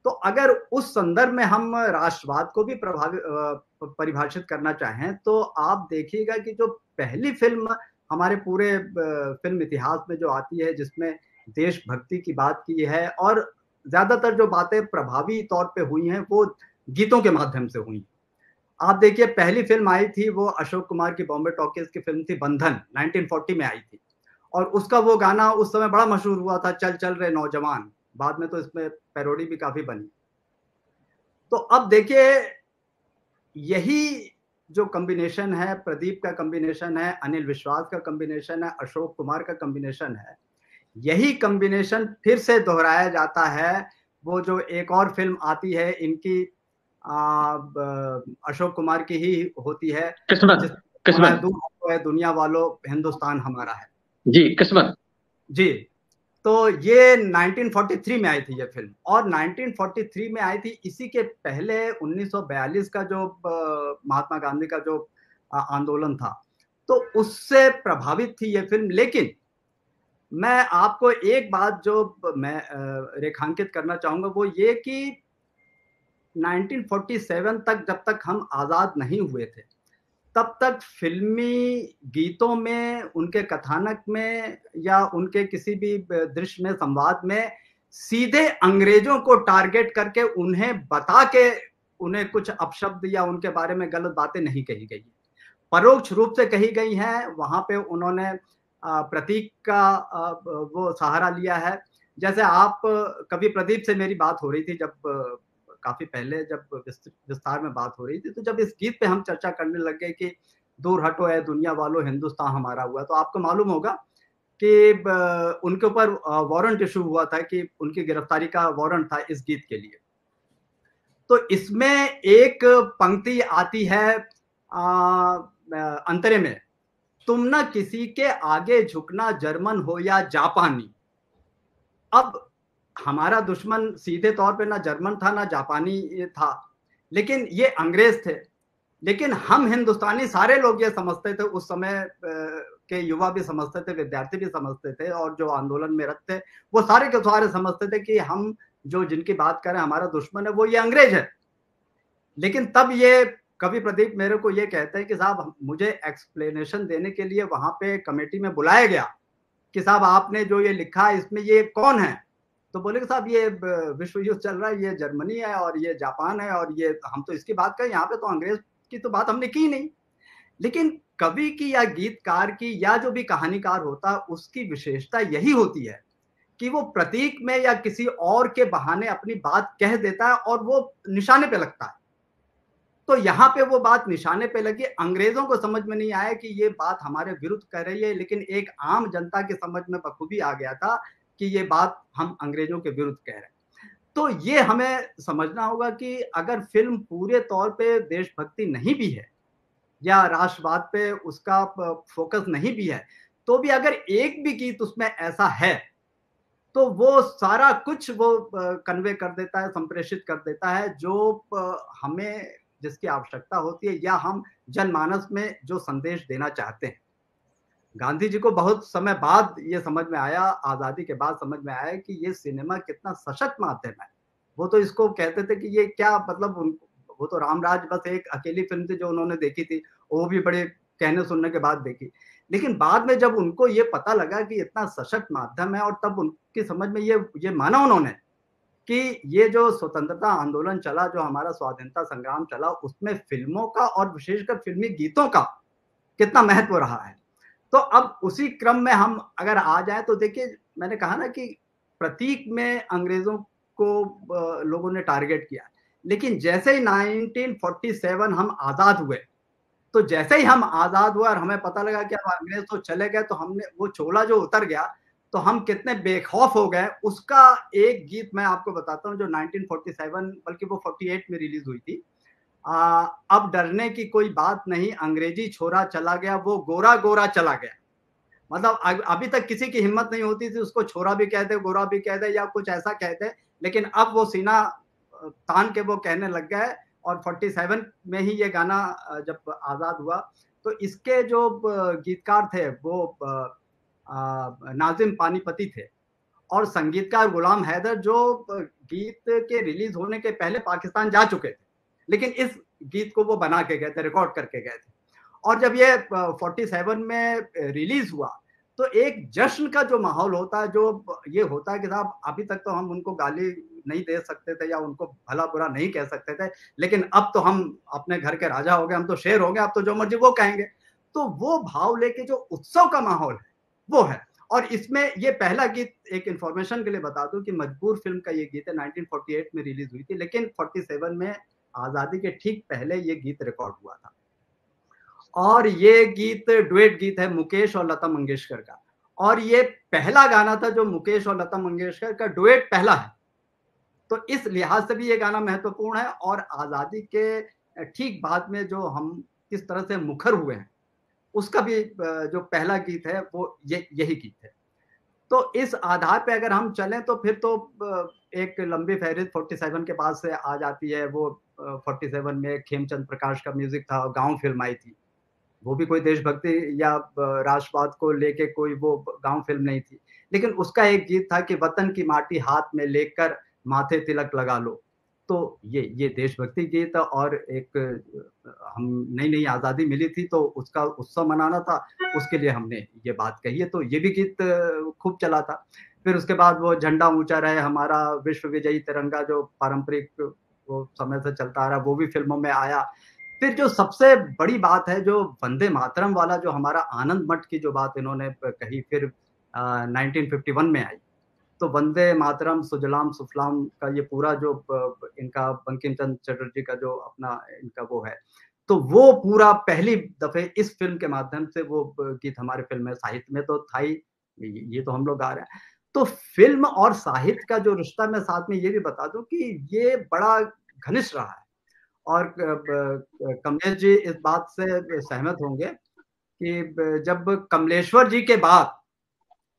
[SPEAKER 4] तो अगर उस संदर्भ में हम राष्ट्रवाद को भी परिभाषित करना चाहें तो आप देखिएगा कि जो पहली फिल्म हमारे पूरे फिल्म इतिहास में जो आती है जिसमें देशभक्ति की बात की है और ज्यादातर जो बातें प्रभावी तौर पे हुई हैं वो गीतों के माध्यम से हुई। आप देखिए पहली फिल्म आई थी वो अशोक कुमार की बॉम्बे टॉकीज की फिल्म थी बंधन, 1940 में आई थी और उसका वो गाना उस समय बड़ा मशहूर हुआ था, चल चल रे नौजवान। बाद में तो इसमें पैरोडी भी काफी बनी। तो अब देखिए यही जो कॉम्बिनेशन है, प्रदीप का कॉम्बिनेशन है, अनिल विश्वास का कॉम्बिनेशन है, अशोक कुमार का कॉम्बिनेशन है, यही कॉम्बिनेशन फिर से दोहराया जाता है। वो जो एक और फिल्म आती है इनकी अशोक कुमार की ही होती है,
[SPEAKER 1] किस्मत
[SPEAKER 4] दूर है दुनिया वालों हिंदुस्तान हमारा है
[SPEAKER 1] जी, किस्मत जी।
[SPEAKER 4] तो ये 1943 में आई थी ये फिल्म और 1943 में आई थी। इसी के पहले 1942 का जो महात्मा गांधी का जो आंदोलन था तो उससे प्रभावित थी ये फिल्म। लेकिन मैं आपको एक बात जो मैं रेखांकित करना चाहूंगा वो ये कि 1947 तक जब तक हम आजाद नहीं हुए थे तब तक फिल्मी गीतों में, उनके कथानक में या उनके किसी भी दृश्य में, संवाद में सीधे अंग्रेजों को टारगेट करके उन्हें बता के उन्हें कुछ अपशब्द या उनके बारे में गलत बातें नहीं कही गई, परोक्ष रूप से कही गई हैं। वहां पे उन्होंने प्रतीक का वो सहारा लिया है। जैसे आप कभी प्रदीप से मेरी बात हो रही थी जब काफी पहले जब विस्तार में बात हो रही थी, तो जब इस गीत पे हम चर्चा करने लग गए कि दूर हटो है दुनिया वालों हिंदुस्तान हमारा हुआ, तो आपको मालूम होगा कि उनके ऊपर वारंट इशू हुआ था कि उनकी गिरफ्तारी का वारंट था इस गीत के लिए। तो इसमें एक पंक्ति आती है अंतरे में, तुम ना किसी के आगे झुकना जर्मन हो या जापानी। अब हमारा दुश्मन सीधे तौर पे ना जर्मन था ना जापानी था, लेकिन ये अंग्रेज थे। लेकिन हम हिंदुस्तानी सारे लोग ये समझते थे, उस समय के युवा भी समझते थे, विद्यार्थी भी समझते थे और जो आंदोलन में रत थे वो सारे के सारे समझते थे कि हम जो जिनकी बात करें हमारा दुश्मन है वो ये अंग्रेज है। लेकिन तब ये कवि प्रदीप मेरे को ये कहते हैं कि साहब मुझे एक्सप्लेनेशन देने के लिए वहां पे कमेटी में बुलाया गया कि साहब आपने जो ये लिखा है इसमें ये कौन है, तो बोले कि साहब ये विश्व युद्ध चल रहा है, ये जर्मनी है और ये जापान है और ये हम तो इसकी बात करें, यहाँ पे तो अंग्रेज की तो बात हमने की नहीं। लेकिन कवि की या गीतकार की या जो भी कहानीकार होता है उसकी विशेषता यही होती है कि वो प्रतीक में या किसी और के बहाने अपनी बात कह देता है और वो निशाने पे लगता है। तो यहाँ पे वो बात निशाने पे लगी, अंग्रेजों को समझ में नहीं आया कि ये बात हमारे विरुद्ध कर रही है, लेकिन एक आम जनता की समझ में बखूबी आ गया था कि ये बात हम अंग्रेजों के विरुद्ध कह रहे हैं। तो ये हमें समझना होगा कि अगर फिल्म पूरे तौर पे देशभक्ति नहीं भी है या राष्ट्रवाद पे उसका फोकस नहीं भी है, तो भी अगर एक भी गीत उसमें ऐसा है तो वो सारा कुछ वो कन्वे कर देता है, संप्रेषित कर देता है जो हमें जिसकी आवश्यकता होती है या हम जनमानस में जो संदेश देना चाहते हैं। गांधी जी को बहुत समय बाद ये समझ में आया, आजादी के बाद समझ में आया कि ये सिनेमा कितना सशक्त माध्यम है। वो तो इसको कहते थे कि ये क्या मतलब, वो तो रामराज बस एक अकेली फिल्म थी जो उन्होंने देखी थी, वो भी बड़े कहने सुनने के बाद देखी। लेकिन बाद में जब उनको ये पता लगा कि इतना सशक्त माध्यम है और तब उनकी समझ में ये माना उन्होंने कि ये जो स्वतंत्रता आंदोलन चला, जो हमारा स्वाधीनता संग्राम चला, उसमें फिल्मों का और विशेषकर फिल्मी गीतों का कितना महत्व रहा है। तो अब उसी क्रम में हम अगर आ जाए तो देखिए मैंने कहा ना कि प्रतीक में अंग्रेजों को लोगों ने टारगेट किया, लेकिन जैसे ही 1947 हम आजाद हुए तो जैसे ही हम आजाद हुए और हमें पता लगा कि अब अंग्रेज तो चले गए, तो हमने वो चोला जो उतर गया तो हम कितने बेखौफ हो गए। उसका एक गीत मैं आपको बताता हूँ जो 1947 बल्कि वो 48 में रिलीज हुई थी। अब डरने की कोई बात नहीं, अंग्रेजी छोरा चला गया, वो गोरा गोरा चला गया। मतलब अभी तक किसी की हिम्मत नहीं होती थी उसको छोरा भी कहते, गोरा भी कहते या कुछ ऐसा कहते, लेकिन अब वो सीना तान के वो कहने लग गए। और 47 में ही ये गाना जब आजाद हुआ तो इसके जो गीतकार थे वो नाजिम पानीपती थे और संगीतकार गुलाम हैदर जो गीत के रिलीज होने के पहले पाकिस्तान जा चुके थे, लेकिन इस गीत को वो बना के गए थे, रिकॉर्ड करके गए थे। और जब ये 47 में रिलीज हुआ तो एक जश्न का जो माहौल होता है, जो ये होता है कि साहब अभी तक तो हम उनको गाली नहीं दे सकते थे या उनको भला बुरा नहीं कह सकते थे, लेकिन अब तो हम अपने घर के राजा हो गए, हम तो शेर हो गए, अब तो जो मर्जी वो कहेंगे। तो वो भाव लेके जो उत्सव का माहौल है वो है। और इसमें ये पहला गीत, एक इंफॉर्मेशन के लिए बता दूं कि मजबूर फिल्म का ये गीत है, 1948 में रिलीज हुई थी, लेकिन 47 में आजादी के ठीक पहले ये गीत रिकॉर्ड हुआ था। और ये गीत डुएट गीत है मुकेश और लता मंगेशकर का, और ये पहला गाना था जो मुकेश और लता मंगेशकर का डुएट पहला है। तो इस लिहाज से भी ये गाना महत्वपूर्ण है। और आजादी के ठीक बाद में जो हम किस तरह से मुखर हुए हैं उसका भी जो पहला गीत है वो यही गीत है। तो इस आधार पे अगर हम चलें तो फिर तो एक लंबी फहरिस्त 47 के बाद से आ जाती है। वो 47 में खेमचंद प्रकाश का म्यूजिक था, गांव फिल्म आई थी, वो भी कोई देशभक्ति या राष्ट्रवाद को लेके कोई वो गांव फिल्म नहीं थी, लेकिन उसका एक गीत था कि वतन की माटी हाथ में लेकर माथे तिलक लगा लो। तो ये देशभक्ति गीत, और एक हम नई आजादी मिली थी तो उसका उत्सव मनाना था, उसके लिए हमने ये बात कही है। तो ये भी गीत खूब चला था। फिर उसके बाद वो झंडा ऊंचा रहे हमारा विश्व विजयी तिरंगा जो पारंपरिक वो समय से चलता आ रहा, वो भी फिल्मों में आया। फिर जो सबसे बड़ी बात है जो वंदे मातरम वाला, जो हमारा आनंद मठ की जो बात इन्होंने कही, फिर 1951 में आई। तो वंदे मातरम सुजलाम सुफलाम का ये पूरा जो इनका बंकिम चंद्र चटर्जी का जो अपना इनका वो है, तो वो पूरा पहली दफे इस फिल्म के माध्यम से वो गीत हमारे फिल्म में, साहित्य में तो था ही, ये तो हम लोग गा रहे हैं। तो फिल्म और साहित्य का जो रिश्ता, मैं साथ में ये भी बता दूं कि ये बड़ा घनिष्ठ रहा है। और कमलेश जी इस बात से सहमत होंगे कि जब कमलेश्वर जी के बाद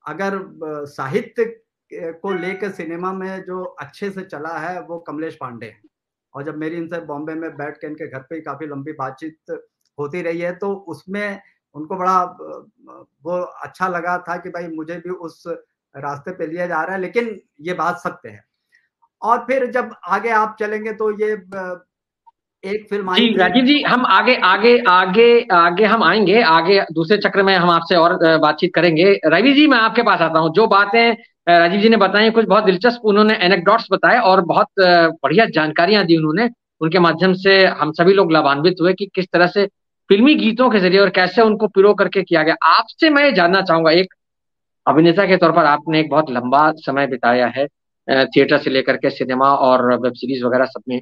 [SPEAKER 4] अगर साहित्य को लेकर सिनेमा में जो अच्छे से चला है वो कमलेश पांडे हैं। और जब मेरी इनसे बॉम्बे में बैठ के इनके घर पे काफी लंबी बातचीत होती रही है तो उसमें उनको बड़ा वो अच्छा लगा था कि भाई मुझे भी उस रास्ते पे लिया जा रहा है, लेकिन ये बात सत्य है। और फिर जब आगे आप चलेंगे तो ये एक फिल्म आई
[SPEAKER 1] जी
[SPEAKER 4] थी।
[SPEAKER 1] राजीव जी, हम आगे आगे आगे आगे हम आएंगे, आगे दूसरे चक्र में हम आपसे और बातचीत करेंगे। रवि जी, मैं आपके पास आता हूँ। जो बातें राजीव जी ने बताई कुछ बहुत दिलचस्प, उन्होंने एनेक्डोट्स बताए और बहुत बढ़िया जानकारियां दी उन्होंने। उनके माध्यम से हम सभी लोग लाभान्वित हुए कि किस तरह से फिल्मी गीतों के जरिए और कैसे उनको पिरो करके किया गया। आपसे मैं जानना चाहूंगा, एक अभिनेता के तौर पर आपने एक बहुत लंबा समय बिताया है थिएटर से लेकर के सिनेमा और वेब सीरीज वगैरह सब में।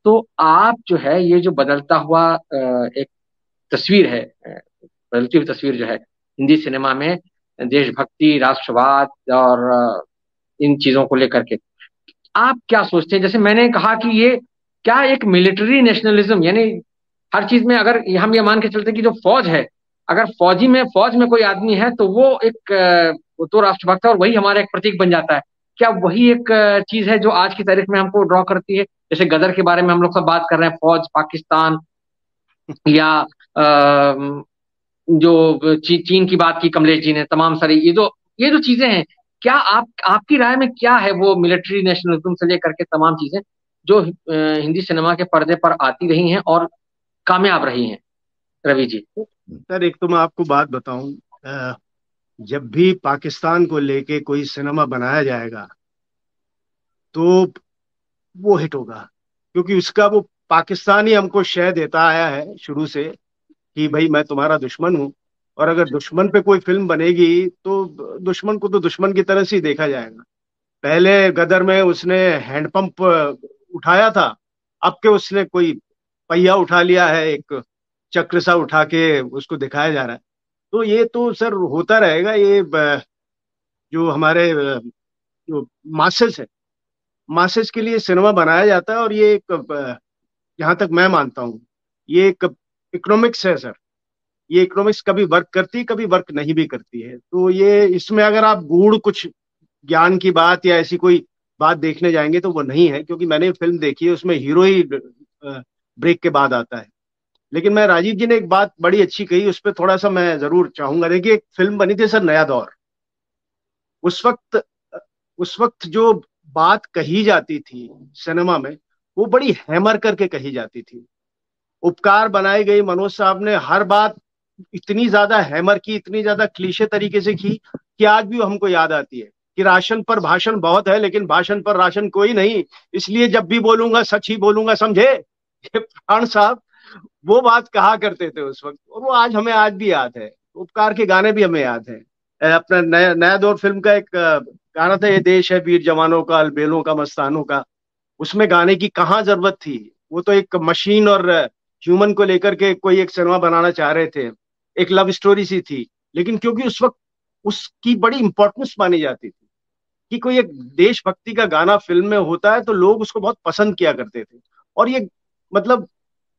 [SPEAKER 1] तो आप जो है ये जो बदलता हुआ एक तस्वीर है, बदलती हुई तस्वीर जो है हिंदी सिनेमा में देशभक्ति, राष्ट्रवाद और इन चीजों को लेकर के आप क्या सोचते हैं? जैसे मैंने कहा कि ये क्या एक मिलिट्री नेशनलिज्म, यानी हर चीज में अगर हम ये मान के चलते कि जो फौज है, अगर फौज में कोई आदमी है तो वो एक वो तो राष्ट्रभक्त है और वही हमारा एक प्रतीक बन जाता है। क्या वही एक चीज है जो आज की तारीख में हमको ड्रॉ करती है? जैसे गदर के बारे में हम लोग सब बात कर रहे हैं, फौज, पाकिस्तान, या जो चीन की बात की कमलेश जी ने, तमाम सारी ये जो चीजें हैं, क्या आपकी राय में क्या है वो मिलिट्री नेशनलिज्म से लेकर के तमाम चीजें जो हिंदी सिनेमा के पर्दे पर आती रही हैं और कामयाब रही हैं? रवि जी।
[SPEAKER 5] सर, एक तो मैं आपको बात बताऊं, जब भी पाकिस्तान को लेके कोई सिनेमा बनाया जाएगा तो वो हिट होगा, क्योंकि उसका वो पाकिस्तान ही हमको शय देता आया है शुरू से कि भाई मैं तुम्हारा दुश्मन हूं, और अगर दुश्मन पे कोई फिल्म बनेगी तो दुश्मन को तो दुश्मन की तरह से ही देखा जाएगा। पहले गदर में उसने हैंडपंप उठाया था, अब के उसने कोई पहिया उठा लिया है, एक चक्र सा उठा के उसको दिखाया जा रहा है। तो ये तो सर होता रहेगा। ये जो हमारे जो मासेस है, मासेस के लिए सिनेमा बनाया जाता है, और ये एक जहां तक मैं मानता हूँ ये एक इकोनॉमिक्स है सर। ये इकोनॉमिक्स कभी वर्क करती है, कभी वर्क नहीं भी करती है। तो ये इसमें अगर आप गूढ़ कुछ ज्ञान की बात या ऐसी कोई बात देखने जाएंगे तो वो नहीं है, क्योंकि मैंने फिल्म देखी है, उसमें हीरो ही ब्रेक के बाद आता है। लेकिन मैं, राजीव जी ने एक बात बड़ी अच्छी कही, उस पर थोड़ा सा मैं जरूर चाहूंगा। देखिए, एक फिल्म बनी थी सर, नया दौर। उस वक्त उस वक्त जो बात कही जाती थी सिनेमा में, वो बड़ी हैमर करके कही जाती थी। उपकार बनाई गई, मनोज साहब ने हर बात इतनी ज्यादा हैमर की, इतनी ज्यादा क्लीशे तरीके से की कि आज भी वो हमको याद आती है कि राशन पर भाषण बहुत है, लेकिन भाषण पर राशन कोई नहीं, इसलिए जब भी बोलूंगा सच ही बोलूंगा, समझे? ये प्राण साहब वो बात कहा करते थे उस वक्त, और वो आज हमें आज भी याद है। उपकार के गाने भी हमें याद हैं। अपना नया नया दौर फिल्म का एक गाना था, ये देश है वीर जवानों का, अलबेलों का, मस्तानों का। उसमें गाने की कहाँ जरूरत थी? वो तो एक मशीन और ह्यूमन को लेकर के कोई एक सिनेमा बनाना चाह रहे थे, एक लव स्टोरी सी थी। लेकिन क्योंकि उस वक्त उसकी बड़ी इंपॉर्टेंस मानी जाती थी कि कोई एक देशभक्ति का गाना फिल्म में होता है तो लोग उसको बहुत पसंद किया करते थे। और ये मतलब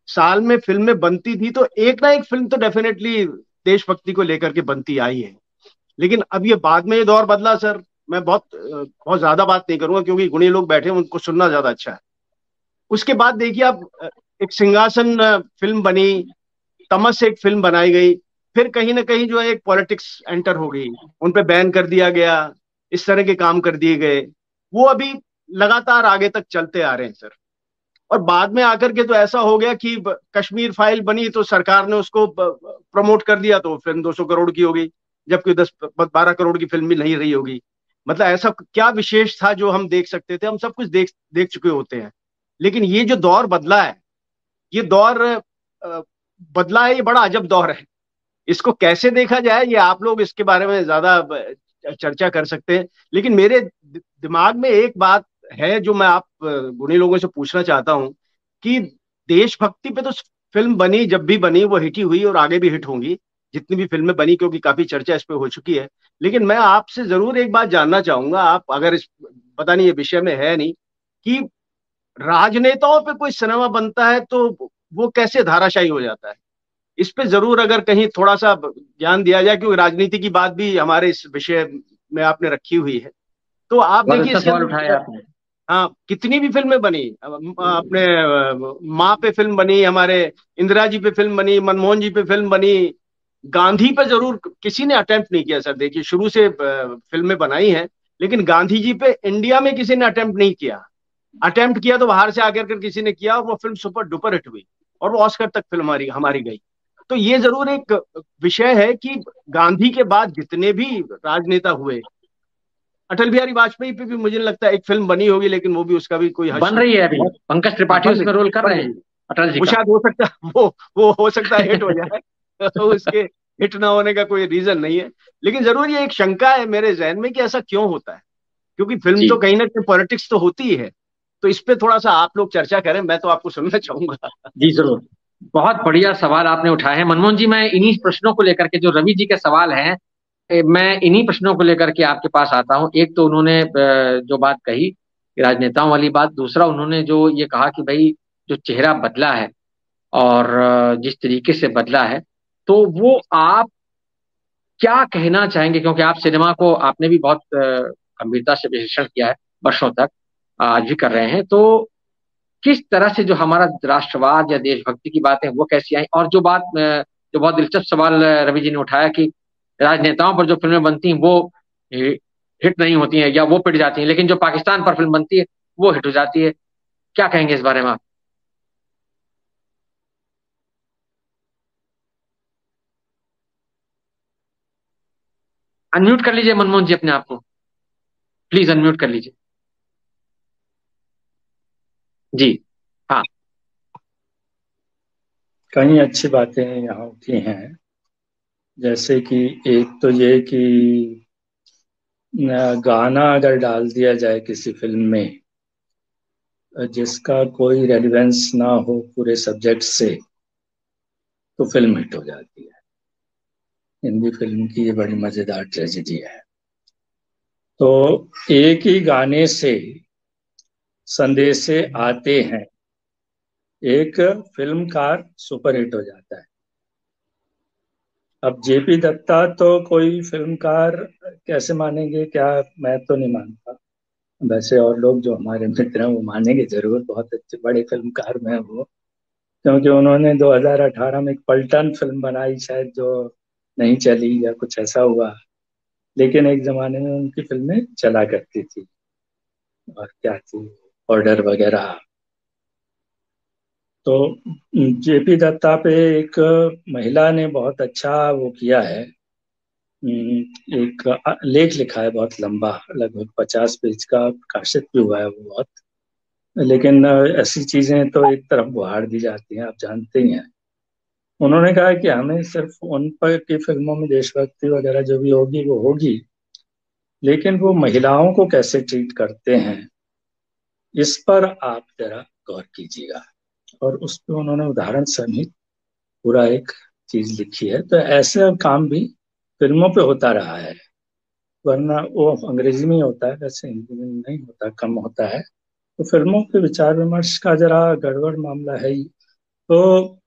[SPEAKER 5] साल में फिल्में बनती थी तो एक ना एक फिल्म तो डेफिनेटली देशभक्ति को लेकर के बनती आई है। लेकिन अब ये बाद में ये दौर बदला सर। मैं बहुत ज्यादा बात नहीं करूंगा, क्योंकि गुणी लोग बैठे हैं, उनको सुनना ज्यादा अच्छा है। उसके बाद देखिए आप, एक सिंहासन फिल्म बनी, तमस एक फिल्म बनाई गई, फिर कहीं ना कहीं जो है एक पॉलिटिक्स एंटर हो गई, उन पे बैन कर दिया गया, इस तरह के काम कर दिए गए। वो अभी लगातार आगे तक चलते आ रहे हैं सर। और बाद में आकर के तो ऐसा हो गया कि कश्मीर फाइल बनी तो सरकार ने उसको प्रमोट कर दिया, तो फिल्म 200 करोड़ की हो गई, जबकि 10-12 करोड़ की फिल्म भी नहीं रही होगी। मतलब ऐसा क्या विशेष था जो हम देख सकते थे? हम सब कुछ देख देख चुके होते हैं। लेकिन ये जो दौर बदला है, ये दौर बदला है, ये बड़ा अजब दौर है। इसको कैसे देखा जाए, ये आप लोग इसके बारे में ज्यादा चर्चा कर सकते हैं। लेकिन मेरे दिमाग में एक बात है जो मैं आप गुणी लोगों से पूछना चाहता हूं कि देशभक्ति पे तो फिल्म बनी, जब भी बनी वो हिट ही हुई और आगे भी हिट होंगी, जितनी भी फिल्में बनी, क्योंकि काफी चर्चा इस पे हो चुकी है। लेकिन मैं आपसे जरूर एक बात जानना चाहूंगा, आप अगर इस, पता नहीं ये विषय में है नहीं, कि राजनेताओं पे कोई सिनेमा बनता है तो वो कैसे धाराशायी हो जाता है? इस पे जरूर अगर कहीं थोड़ा सा ज्ञान दिया जाए, क्योंकि राजनीति की बात भी हमारे इस विषय में आपने रखी हुई है। तो आप
[SPEAKER 1] बहुत
[SPEAKER 5] देखिए
[SPEAKER 1] अच्छा
[SPEAKER 5] इसके
[SPEAKER 1] सवाल
[SPEAKER 5] अंदर,
[SPEAKER 1] उठाया आपने।
[SPEAKER 5] हाँ, कितनी भी फिल्में बनी, अपने माँ पे फिल्म बनी, हमारे इंदिरा जी पे फिल्म बनी, मनमोहन जी पे फिल्म बनी, गांधी पे जरूर किसी ने अटेम्प्ट नहीं किया सर। देखिए, शुरू से फिल्में बनाई हैं, लेकिन गांधी जी पे इंडिया में किसी ने अटेम्प्ट नहीं किया। अटेम्प्ट किया तो बाहर से आकर कर किसी ने किया, और वो फिल्म सुपर डुपर हिट हुई, और वो ऑस्कर तक फिल्म हमारी हमारी गई। तो ये जरूर एक विषय है कि गांधी के बाद जितने भी राजनेता हुए, अटल बिहारी वाजपेयी पे भी मुझे लगता है एक फिल्म बनी होगी, लेकिन वो भी, उसका भी कोई हश्र
[SPEAKER 1] बन रही है अभी,
[SPEAKER 5] बहुत।
[SPEAKER 1] पंकज
[SPEAKER 5] हाँ,
[SPEAKER 1] त्रिपाठी उसमें रोल कर
[SPEAKER 5] बन
[SPEAKER 1] रहे
[SPEAKER 5] रही
[SPEAKER 1] हैं,
[SPEAKER 5] है।
[SPEAKER 1] अटल जी
[SPEAKER 5] वो
[SPEAKER 1] का।
[SPEAKER 5] शायद हो सकता है, वो हो सकता है हिट हो जाए। तो उसके हिट ना होने का कोई रीजन नहीं है। लेकिन जरूर ये एक शंका है मेरे जहन में कि ऐसा क्यों होता है, क्योंकि फिल्म तो
[SPEAKER 1] जी
[SPEAKER 5] कहीं ना कहीं पॉलिटिक्स तो होती ही है। तो इस पे थोड़ा सा आप लोग चर्चा करें, मैं तो आपको सुनना चाहूंगा।
[SPEAKER 1] जी जरूर। बहुत बढ़िया सवाल आपने उठाए हैं मनमोहन जी। मैं इन्हीं प्रश्नों को लेकर के, जो रवि जी के सवाल हैं, मैं इन्हीं प्रश्नों को लेकर के आपके पास आता हूं। एक तो उन्होंने जो बात कही, राजनेताओं वाली बात। दूसरा, उन्होंने जो ये कहा कि भाई जो चेहरा बदला है, और जिस तरीके से बदला है, तो वो आप क्या कहना चाहेंगे? क्योंकि आप सिनेमा को, आपने भी बहुत गंभीरता से विश्लेषण किया है वर्षों तक, आज भी कर रहे हैं। तो किस तरह से जो हमारा राष्ट्रवाद या देशभक्ति की बात है वो कैसी आई? और जो बात, जो बहुत दिलचस्प सवाल रवि जी ने उठाया कि राजनेताओं पर जो फिल्में बनती हैं वो हिट नहीं होती हैं या वो पिट जाती हैं, लेकिन जो पाकिस्तान पर फिल्म बनती है वो हिट हो जाती है। क्या कहेंगे इस बारे में आप? अनम्यूट कर लीजिए मनमोहन जी अपने आप को, प्लीज अनम्यूट कर लीजिए। जी। हाँ।
[SPEAKER 6] कई अच्छी बातें यहाँ की हैं, जैसे कि एक तो ये कि गाना अगर डाल दिया जाए किसी फिल्म में जिसका कोई रेलिवेंस ना हो पूरे सब्जेक्ट से, तो फिल्म हिट हो जाती है। हिंदी फिल्म की ये बड़ी मजेदार ट्रेजेडी है। तो एक ही गाने से संदेशे आते हैं, एक फिल्मकार सुपरहिट हो जाता है। अब जेपी दत्ता तो कोई फिल्मकार कैसे मानेंगे क्या, मैं तो नहीं मानता। वैसे और लोग जो हमारे मित्र हैं वो मानेंगे जरूर, बहुत अच्छे बड़े फिल्मकार में हैं वो, क्योंकि उन्होंने 2018 में एक पलटन फिल्म बनाई शायद, जो नहीं चली या कुछ ऐसा हुआ, लेकिन एक जमाने में उनकी फिल्में चला करती थी। और क्या थी, ऑर्डर वगैरह। तो जेपी दत्ता पे एक महिला ने बहुत अच्छा वो किया है, एक लेख लिखा है बहुत लंबा, लगभग 50 पेज का, प्रकाशित भी हुआ है वो बहुत। लेकिन ऐसी चीजें तो एक तरफ गुहार दी जाती हैं, आप जानते ही हैं। उन्होंने कहा कि हमें सिर्फ उन पर की फिल्मों में देशभक्ति वगैरह जो भी होगी वो होगी, लेकिन वो महिलाओं को कैसे ट्रीट करते हैं इस पर आप जरा गौर कीजिएगा। और उस पर उन्होंने उदाहरण समेत पूरा एक चीज लिखी है। तो ऐसा काम भी फिल्मों पे होता रहा है, वरना वो अंग्रेजी में ही होता है, वैसे हिंदी में नहीं होता, कम होता है। तो फिल्मों के विचार विमर्श का जरा गड़बड़ मामला है ही। तो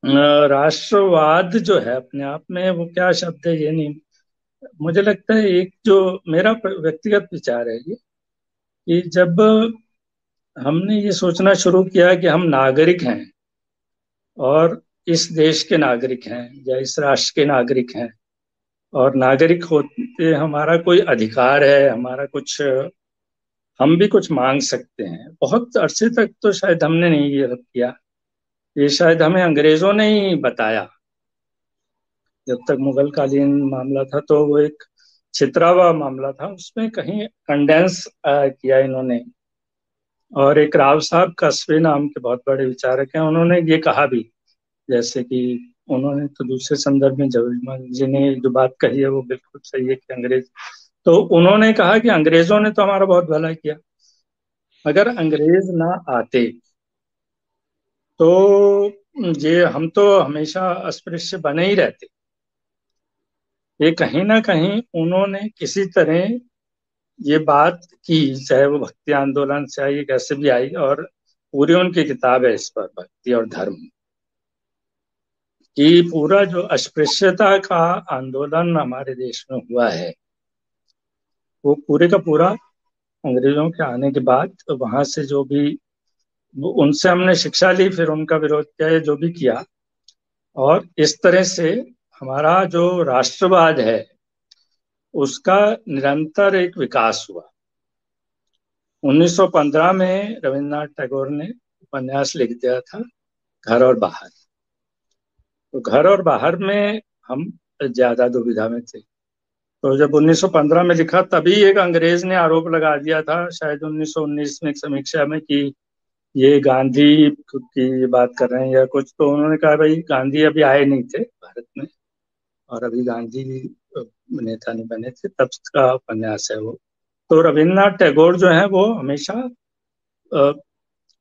[SPEAKER 6] राष्ट्रवाद जो है अपने आप में वो क्या शब्द है ये नहीं, मुझे लगता है एक जो मेरा व्यक्तिगत विचार है ये, कि जब हमने ये सोचना शुरू किया कि हम नागरिक हैं और इस देश के नागरिक हैं या इस राष्ट्र के नागरिक हैं, और नागरिक होते हमारा कोई अधिकार है, हमारा कुछ, हम भी कुछ मांग सकते हैं। बहुत अरसे तक तो शायद हमने नहीं ये किया, ये शायद हमें अंग्रेजों ने ही बताया। जब तक मुगल कालीन मामला था तो वो एक छितरावा मामला था, उसमें कहीं कंडेंस किया इन्होंने। और एक राव साहब कस्बे नाम के बहुत बड़े विचारक हैं, उन्होंने ये कहा भी, जैसे कि उन्होंने तो दूसरे संदर्भ में जवेरी जी ने जो बात कही है वो बिल्कुल सही है कि अंग्रेज, तो उन्होंने कहा कि अंग्रेजों ने तो हमारा बहुत भला किया, अगर अंग्रेज ना आते तो ये हम तो हमेशा अस्पृश्य बने ही रहते। ये कहीं ना कहीं उन्होंने किसी तरह ये बात की, चाहे वो भक्ति आंदोलन से आई कैसे भी आई, और पूरी उनकी किताब है इस पर, भक्ति और धर्म, कि पूरा जो अस्पृश्यता का आंदोलन हमारे देश में हुआ है वो पूरे का पूरा अंग्रेजों के आने के बाद वहां से जो भी उनसे हमने शिक्षा ली, फिर उनका विरोध किया, जो भी किया, और इस तरह से हमारा जो राष्ट्रवाद है उसका निरंतर एक विकास हुआ। 1915 में रविन्द्रनाथ टैगोर ने उपन्यास लिख दिया था घर और बाहर। तो घर और बाहर में हम ज्यादा दुविधा में थे। तो जब 1915 में लिखा तभी एक अंग्रेज ने आरोप लगा दिया था शायद 1919 में एक समीक्षा में कि ये गांधी की बात कर रहे हैं या कुछ। तो उन्होंने कहा भाई गांधी अभी आए नहीं थे भारत में, और अभी गांधी नेता नहीं बने थे, तब का उपन्यास है वो। तो रविन्द्रनाथ टैगोर जो है वो हमेशा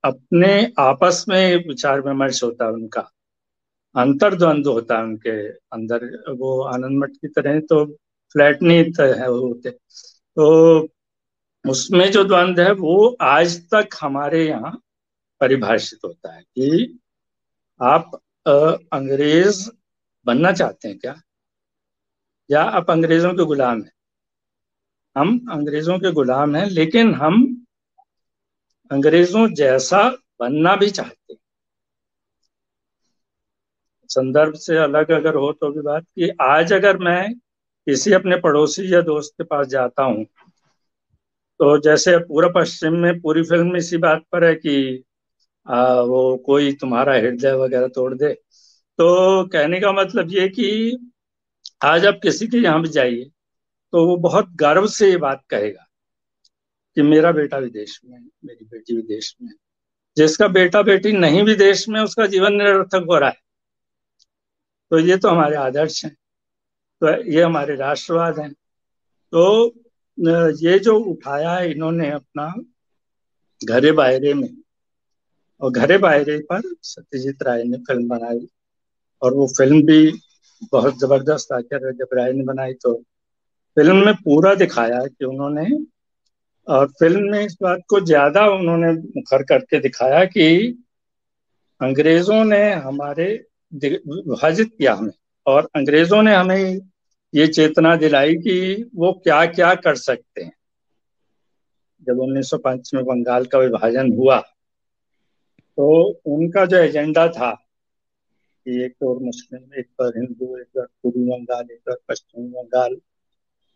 [SPEAKER 6] अपने आपस में विचार विमर्श होता है उनका, अंतर्द्वंद होता है उनके अंदर। वो आनंद मठ की तरह तो फ्लैट नहीं है होते, तो उसमें जो द्वंद है वो आज तक हमारे यहाँ परिभाषित होता है कि आप अंग्रेज बनना चाहते हैं क्या, या आप अंग्रेजों के गुलाम हैं। हम अंग्रेजों के गुलाम हैं, लेकिन हम अंग्रेजों जैसा बनना भी चाहते हैं। संदर्भ से अलग अगर हो तो भी बात, कि आज अगर मैं किसी अपने पड़ोसी या दोस्त के पास जाता हूँ, तो जैसे पूरा पश्चिम में पूरी फिल्म इसी बात पर है कि वो कोई तुम्हारा हृदय वगैरह तोड़ दे। तो कहने का मतलब ये कि आज आप किसी के यहाँ भी जाइए तो वो बहुत गर्व से ये बात कहेगा कि मेरा बेटा विदेश में है, मेरी बेटी विदेश में है। जिसका बेटा बेटी नहीं विदेश में, उसका जीवन निरर्थक हो रहा है। तो ये तो हमारे आदर्श हैं, तो ये हमारे राष्ट्रवाद हैं। तो ये जो उठाया है इन्होंने अपना घरे बायरे में, और घरे बायरे पर सत्यजीत राय ने फिल्म बनाई, और वो फिल्म भी बहुत जबरदस्त आखिर जब राय ने बनाई तो फिल्म में पूरा दिखाया कि उन्होंने, और फिल्म में इस बात को ज्यादा उन्होंने मुखर करके दिखाया कि अंग्रेजों ने हमारे विभाजित किया हमें, और अंग्रेजों ने हमें ये चेतना दिलाई कि वो क्या क्या कर सकते हैं। जब 1905 में बंगाल का विभाजन हुआ तो उनका जो एजेंडा था कि एक और मुस्लिम, एक और हिंदू, एक और पूर्वी बंगाल, एक और पश्चिमी बंगाल,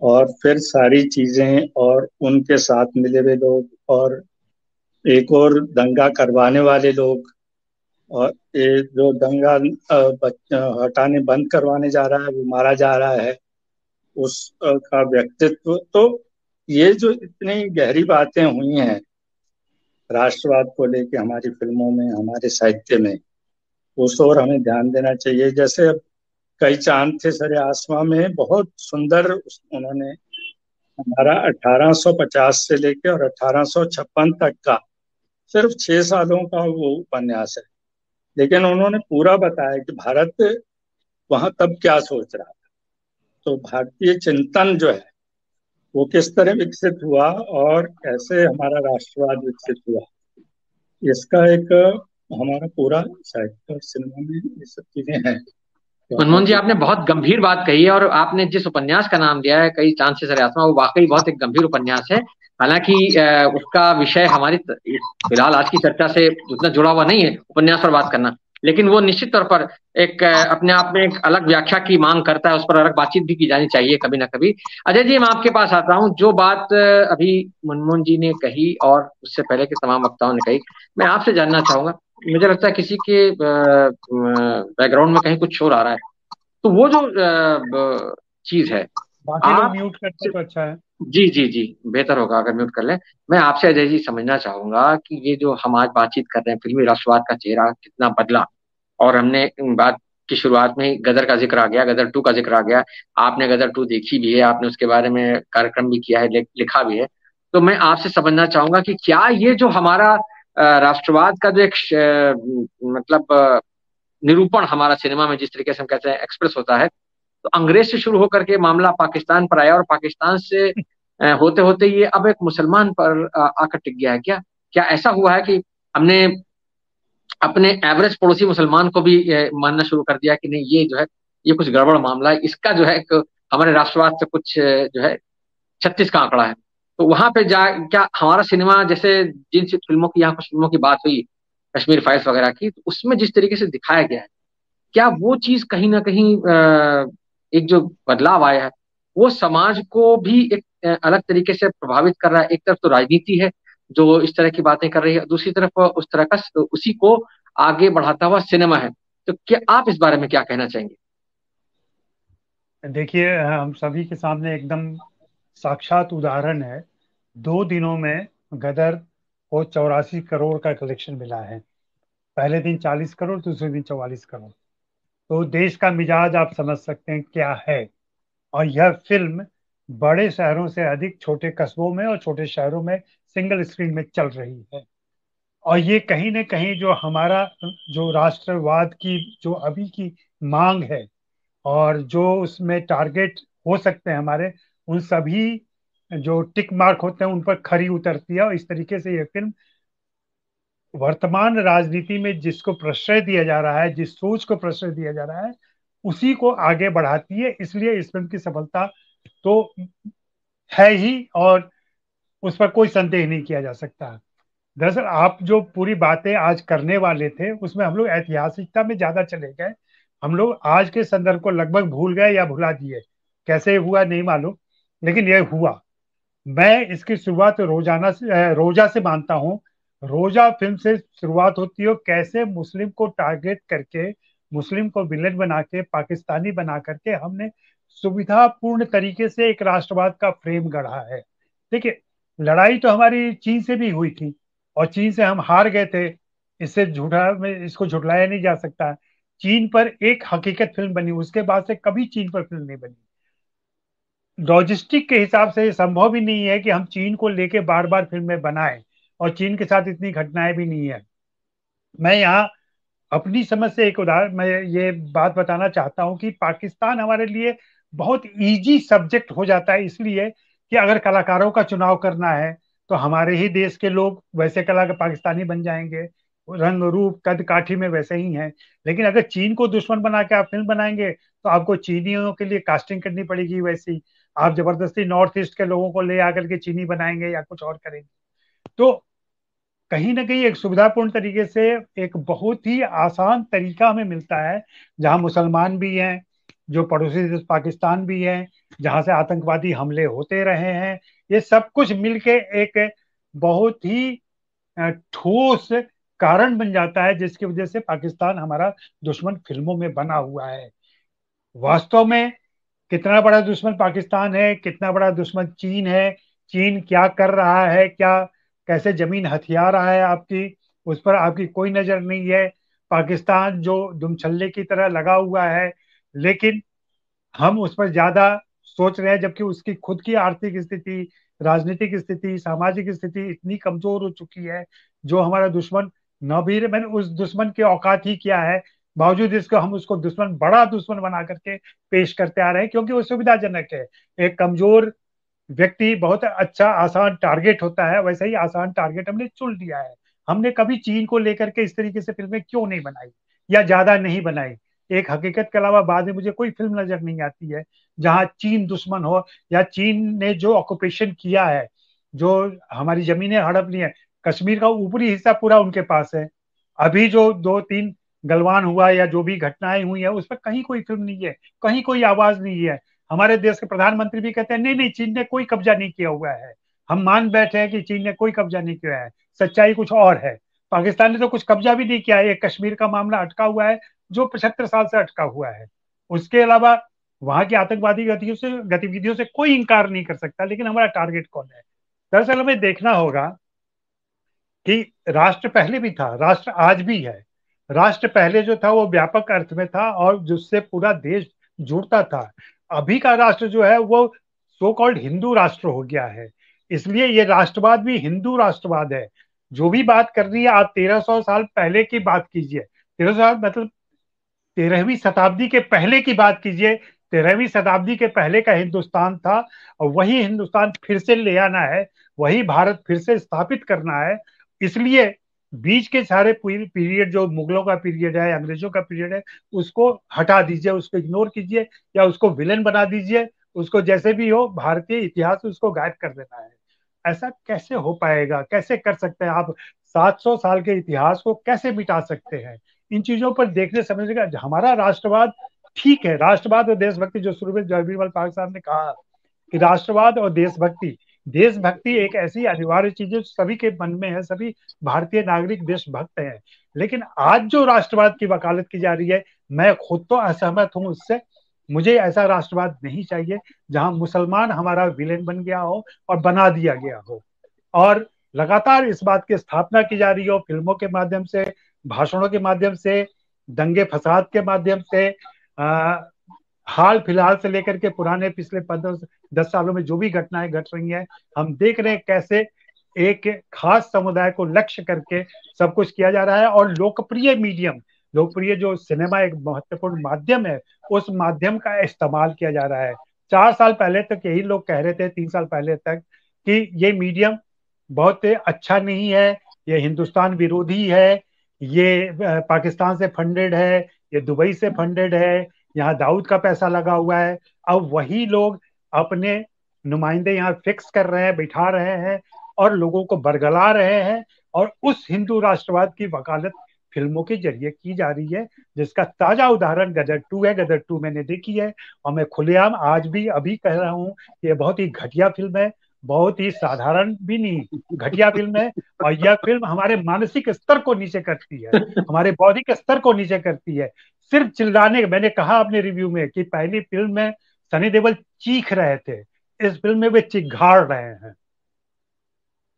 [SPEAKER 6] और फिर सारी चीजें और उनके साथ मिले हुए लोग और एक और दंगा करवाने वाले लोग, और ये जो दंगा हटाने बंद करवाने जा रहा है वो मारा जा रहा है, उसका व्यक्तित्व। तो ये जो इतनी गहरी बातें हुई हैं राष्ट्रवाद को लेके हमारी फिल्मों में, हमारे साहित्य में, उस ओर हमें ध्यान देना चाहिए। जैसे अब कई चांद थे सरे आसमां में बहुत सुंदर उन्होंने हमारा 1850 से लेके और 1856 तक का सिर्फ 6 सालों का वो उपन्यास है, लेकिन उन्होंने पूरा बताया कि भारत वहां तब क्या सोच रहा था। तो भारतीय चिंतन जो है वो किस तरह विकसित हुआ और कैसे हमारा राष्ट्रवाद विकसित हुआ, इसका एक हमारा पूरा साहित्य और सिनेमा में ये सब चीजें हैं। तो
[SPEAKER 1] मनमोहन जी, आपने बहुत गंभीर बात कही है, और आपने जिस उपन्यास का नाम दिया है कई चांद से सरे आसमां, वो वाकई बहुत एक गंभीर उपन्यास है। हालांकि उसका विषय हमारी फिलहाल आज की चर्चा से उतना जुड़ा हुआ नहीं है उपन्यास पर बात करना, लेकिन वो निश्चित तौर पर एक अपने आप में एक अलग व्याख्या की मांग करता है, उस पर अलग बातचीत भी की जानी चाहिए कभी ना कभी। अजय जी, मैं आपके पास आता हूँ। जो बात अभी मनमोहन जी ने कही और उससे पहले के तमाम वक्ताओं ने कही, मैं आपसे जानना चाहूंगा। मुझे लगता है किसी के बैकग्राउंड में कहीं कुछ शोर आ रहा है, तो वो जो चीज है,
[SPEAKER 7] बाकी लोग
[SPEAKER 1] आप,
[SPEAKER 7] म्यूट करते तो अच्छा है।
[SPEAKER 1] जी जी जी, बेहतर होगा अगर म्यूट कर लें। मैं आपसे अजय जी समझना चाहूंगा कि ये जो हम आज बातचीत कर रहे हैं, फिल्मी राष्ट्रवाद का चेहरा कितना बदला, और हमने बात की शुरुआत में ही गदर का जिक्र आ गया, गदर 2 का जिक्र आ गया। आपने गदर 2 देखी भी है, आपने उसके बारे में कार्यक्रम भी किया है, लिखा भी है। तो मैं आपसे समझना चाहूंगा कि क्या ये जो हमारा राष्ट्रवाद का जो एक मतलब निरूपण हमारा सिनेमा में जिस तरीके से हम कहते हैं एक्सप्रेस होता है, तो अंग्रेज से शुरू होकर के मामला पाकिस्तान पर आया, और पाकिस्तान से होते होते ये अब एक मुसलमान पर आकर टिक गया है। क्या क्या ऐसा हुआ है कि हमने अपने एवरेज पड़ोसी मुसलमान को भी मानना शुरू कर दिया कि नहीं, ये जो है ये कुछ गड़बड़ मामला है, इसका जो है एक हमारे राष्ट्रवाद से कुछ जो है 36 का आंकड़ा है। तो वहां पे जा क्या हमारा सिनेमा, जैसे जिन फिल्मों की, यहाँ कुछ फिल्मों की बात हुई कश्मीर फाइल्स वगैरह की, तो उसमें जिस तरीके से दिखाया गया है, क्या वो चीज कहीं ना कहीं एक जो बदलाव आया है वो समाज को भी एक अलग तरीके से प्रभावित कर रहा है? एक तरफ तो राजनीति है जो इस तरह की बातें कर रही है, दूसरी तरफ उस तरह का उसी को आगे बढ़ाता हुआ सिनेमा है। तो क्या आप इस बारे में क्या कहना चाहेंगे?
[SPEAKER 7] देखिए, हम सभी के सामने एकदम साक्षात उदाहरण है। 2 दिनों में गदर को 84 करोड़ का कलेक्शन मिला है। पहले दिन 40 करोड़, दूसरे दिन 44 करोड़। तो देश का मिजाज आप समझ सकते हैं क्या है। और यह फिल्म बड़े शहरों से अधिक छोटे कस्बों में और छोटे शहरों में सिंगल स्क्रीन में चल रही है। और ये कहीं न कहीं जो हमारा जो राष्ट्रवाद की जो अभी की मांग है और जो उसमें टारगेट हो सकते हैं हमारे, उन सभी जो टिक मार्क होते हैं उन पर खरी उतरती है। और इस तरीके से ये फिल्म वर्तमान राजनीति में जिसको प्रश्रय दिया जा रहा है, जिस सोच को प्रश्रय दिया जा रहा है, उसी को आगे बढ़ाती है। इसलिए इस फिल्म की सफलता तो है ही, और उस पर कोई संदेह नहीं किया जा सकता। दरअसल आप जो पूरी बातें आज करने वाले थे उसमें हम लोग ऐतिहासिकता में ज्यादा चले गए। हम लोग आज के संदर्भ को लगभग भूल गए या भुला दिए। कैसे हुआ नहीं मालूम, लेकिन यह हुआ। मैं इसकी शुरुआत रोजा से मानता हूँ। रोजा फिल्म से शुरुआत होती है, कैसे मुस्लिम को टारगेट करके, मुस्लिम को विलेन बना के, पाकिस्तानी बना करके हमने सुविधापूर्ण तरीके से एक राष्ट्रवाद का फ्रेम गढ़ा है। देखिए, लड़ाई तो हमारी चीन से भी हुई थी और चीन से हम हार गए थे। इससे झूठा में इसको झुठलाया नहीं जा सकता। चीन पर एक हकीकत फिल्म बनी, उसके बाद से कभी चीन पर फिल्म नहीं बनी। लॉजिस्टिक के हिसाब से संभव ही नहीं है कि हम चीन को लेके बार बार फिल्में बनाएं, और चीन के साथ इतनी घटनाएं भी नहीं है। मैं यहाँ अपनी समझ से एक उदाहरण मैं ये बात बताना चाहता हूँ कि पाकिस्तान हमारे लिए बहुत इजी सब्जेक्ट हो जाता है, इसलिए कि अगर कलाकारों का चुनाव करना है तो हमारे ही देश के लोग वैसे कलाकार पाकिस्तानी बन जाएंगे, रंग रूप कद काठी में वैसे ही हैं। लेकिन अगर चीन को दुश्मन बना के आप फिल्म बनाएंगे तो आपको चीनियों के लिए कास्टिंग करनी पड़ेगी वैसी। आप जबरदस्ती नॉर्थ ईस्ट के लोगों को ले आकर के चीनी बनाएंगे या कुछ और करेंगे। तो कहीं ना कहीं एक सुविधापूर्ण तरीके से एक बहुत ही आसान तरीका हमें मिलता है, जहां मुसलमान भी हैं, जो पड़ोसी देश पाकिस्तान भी है, जहां से आतंकवादी हमले होते रहे हैं, ये सब कुछ मिलके एक बहुत ही ठोस कारण बन जाता है जिसकी वजह से पाकिस्तान हमारा दुश्मन फिल्मों में बना हुआ है। वास्तव में कितना बड़ा दुश्मन पाकिस्तान है, कितना बड़ा दुश्मन चीन है, चीन क्या कर रहा है, क्या कैसे जमीन हथिया रहा है आपकी, उस पर आपकी कोई नजर नहीं है। पाकिस्तान जो दुमछल्ले की तरह लगा हुआ है, लेकिन हम उस पर ज्यादा सोच रहे हैं, जबकि उसकी खुद की आर्थिक स्थिति, राजनीतिक स्थिति, सामाजिक स्थिति इतनी कमजोर हो चुकी है, जो हमारा दुश्मन न भी, मैंने उस दुश्मन की औकात ही क्या है, बावजूद इसको हम उसको दुश्मन, बड़ा दुश्मन बना करके पेश करते आ रहे हैं, क्योंकि वो सुविधाजनक है। एक कमजोर व्यक्ति बहुत अच्छा आसान टारगेट होता है, वैसे ही आसान टारगेट हमने चुन लिया है। हमने कभी चीन को लेकर के इस तरीके से फिल्में क्यों नहीं बनाई या ज्यादा नहीं बनाई? एक हकीकत के अलावा बाद में मुझे कोई फिल्म नजर नहीं आती है जहां चीन दुश्मन हो, या चीन ने जो ऑक्यूपेशन किया है, जो हमारी जमीनें हड़प ली है, कश्मीर का ऊपरी हिस्सा पूरा उनके पास है। अभी जो 2-3 गलवान हुआ या जो भी घटनाएं हुई है, उस पर कहीं कोई फिल्म नहीं है, कहीं कोई आवाज नहीं है। हमारे देश के प्रधानमंत्री भी कहते हैं नहीं नहीं, चीन ने कोई कब्जा नहीं किया हुआ है। हम मान बैठे हैं कि चीन ने कोई कब्जा नहीं किया है, सच्चाई कुछ और है। पाकिस्तान ने तो कुछ कब्जा भी नहीं किया है, एक कश्मीर का मामला अटका हुआ है जो 75 साल से अटका हुआ है। उसके अलावा वहां की आतंकवादी गतिविधियों से कोई इंकार नहीं कर सकता। लेकिन हमारा टारगेट कौन है? दरअसल हमें देखना होगा कि राष्ट्र पहले भी था, राष्ट्र आज भी है। राष्ट्र पहले जो था वो व्यापक अर्थ में था और जिससे पूरा देश जुड़ता था। अभी का राष्ट्र जो है वो सो कॉल्ड हिंदू राष्ट्र हो गया है, इसलिए ये राष्ट्रवाद भी हिंदू राष्ट्रवाद है। जो भी बात करनी है, आप 1300 साल पहले की बात कीजिए, 1300 मतलब 13वीं शताब्दी के पहले की बात कीजिए। 13वीं शताब्दी के पहले का हिंदुस्तान था, और वही हिंदुस्तान फिर से ले आना है, वही भारत फिर से स्थापित करना है। इसलिए बीच के सारे पीरियड, जो मुगलों का पीरियड है, अंग्रेजों का पीरियड है, उसको हटा दीजिए, उसको इग्नोर कीजिए, या उसको विलेन बना दीजिए, उसको जैसे भी हो, भारतीय इतिहास से उसको गायब कर देना है। ऐसा कैसे हो पाएगा? कैसे कर सकते हैं आप? 700 साल के इतिहास को कैसे मिटा सकते हैं? इन चीजों पर देखने समझने का हमारा राष्ट्रवाद ठीक है। राष्ट्रवाद और देशभक्ति, जो शुरू में जयवीरमल पाक साहब ने कहा कि राष्ट्रवाद और देशभक्ति, देशभक्ति एक ऐसी अनिवार्य चीज है सभी के मन में है, सभी भारतीय नागरिक देशभक्त हैं। लेकिन आज जो राष्ट्रवाद की वकालत की जा रही है, मैं खुद तो असहमत हूं उससे। मुझे ऐसा राष्ट्रवाद नहीं चाहिए जहां मुसलमान हमारा विलेन बन गया हो और बना दिया गया हो। और लगातार इस बात की स्थापना की जा रही हो, फिल्मों के माध्यम से, भाषणों के माध्यम से, दंगे फसाद के माध्यम से, हाल फिलहाल से लेकर के पुराने पिछले 15-10 सालों में जो भी घटनाएं घट रही हैं, हम देख रहे हैं कैसे एक खास समुदाय को लक्ष्य करके सब कुछ किया जा रहा है। और लोकप्रिय मीडियम, लोकप्रिय जो सिनेमा एक महत्वपूर्ण माध्यम है, उस माध्यम का इस्तेमाल किया जा रहा है। 4 साल पहले तक यही लोग कह रहे थे, 3 साल पहले तक, कि ये मीडियम बहुत अच्छा नहीं है, ये हिंदुस्तान विरोधी है, ये पाकिस्तान से फंडेड है, ये दुबई से फंडेड है, यहाँ दाऊद का पैसा लगा हुआ है। अब वही लोग अपने नुमाइंदे यहाँ फिक्स कर रहे हैं, बिठा रहे हैं और लोगों को बरगला रहे हैं, और उस हिंदू राष्ट्रवाद की वकालत फिल्मों के जरिए की जा रही है, जिसका ताजा उदाहरण गदर 2 है। गदर 2 मैंने देखी है और मैं खुलेआम आज भी अभी कह रहा हूँ कि ये बहुत ही घटिया फिल्म है, बहुत ही साधारण भी नहीं, घटिया फिल्म है। और यह फिल्म हमारे मानसिक स्तर को नीचे करती है, हमारे बौद्धिक स्तर को नीचे करती है। सिर्फ चिल्लाने, मैंने कहा अपने रिव्यू में कि पहली फिल्म में सनी देओल चीख रहे थे, इस फिल्म में वे चिघाड़ रहे हैं,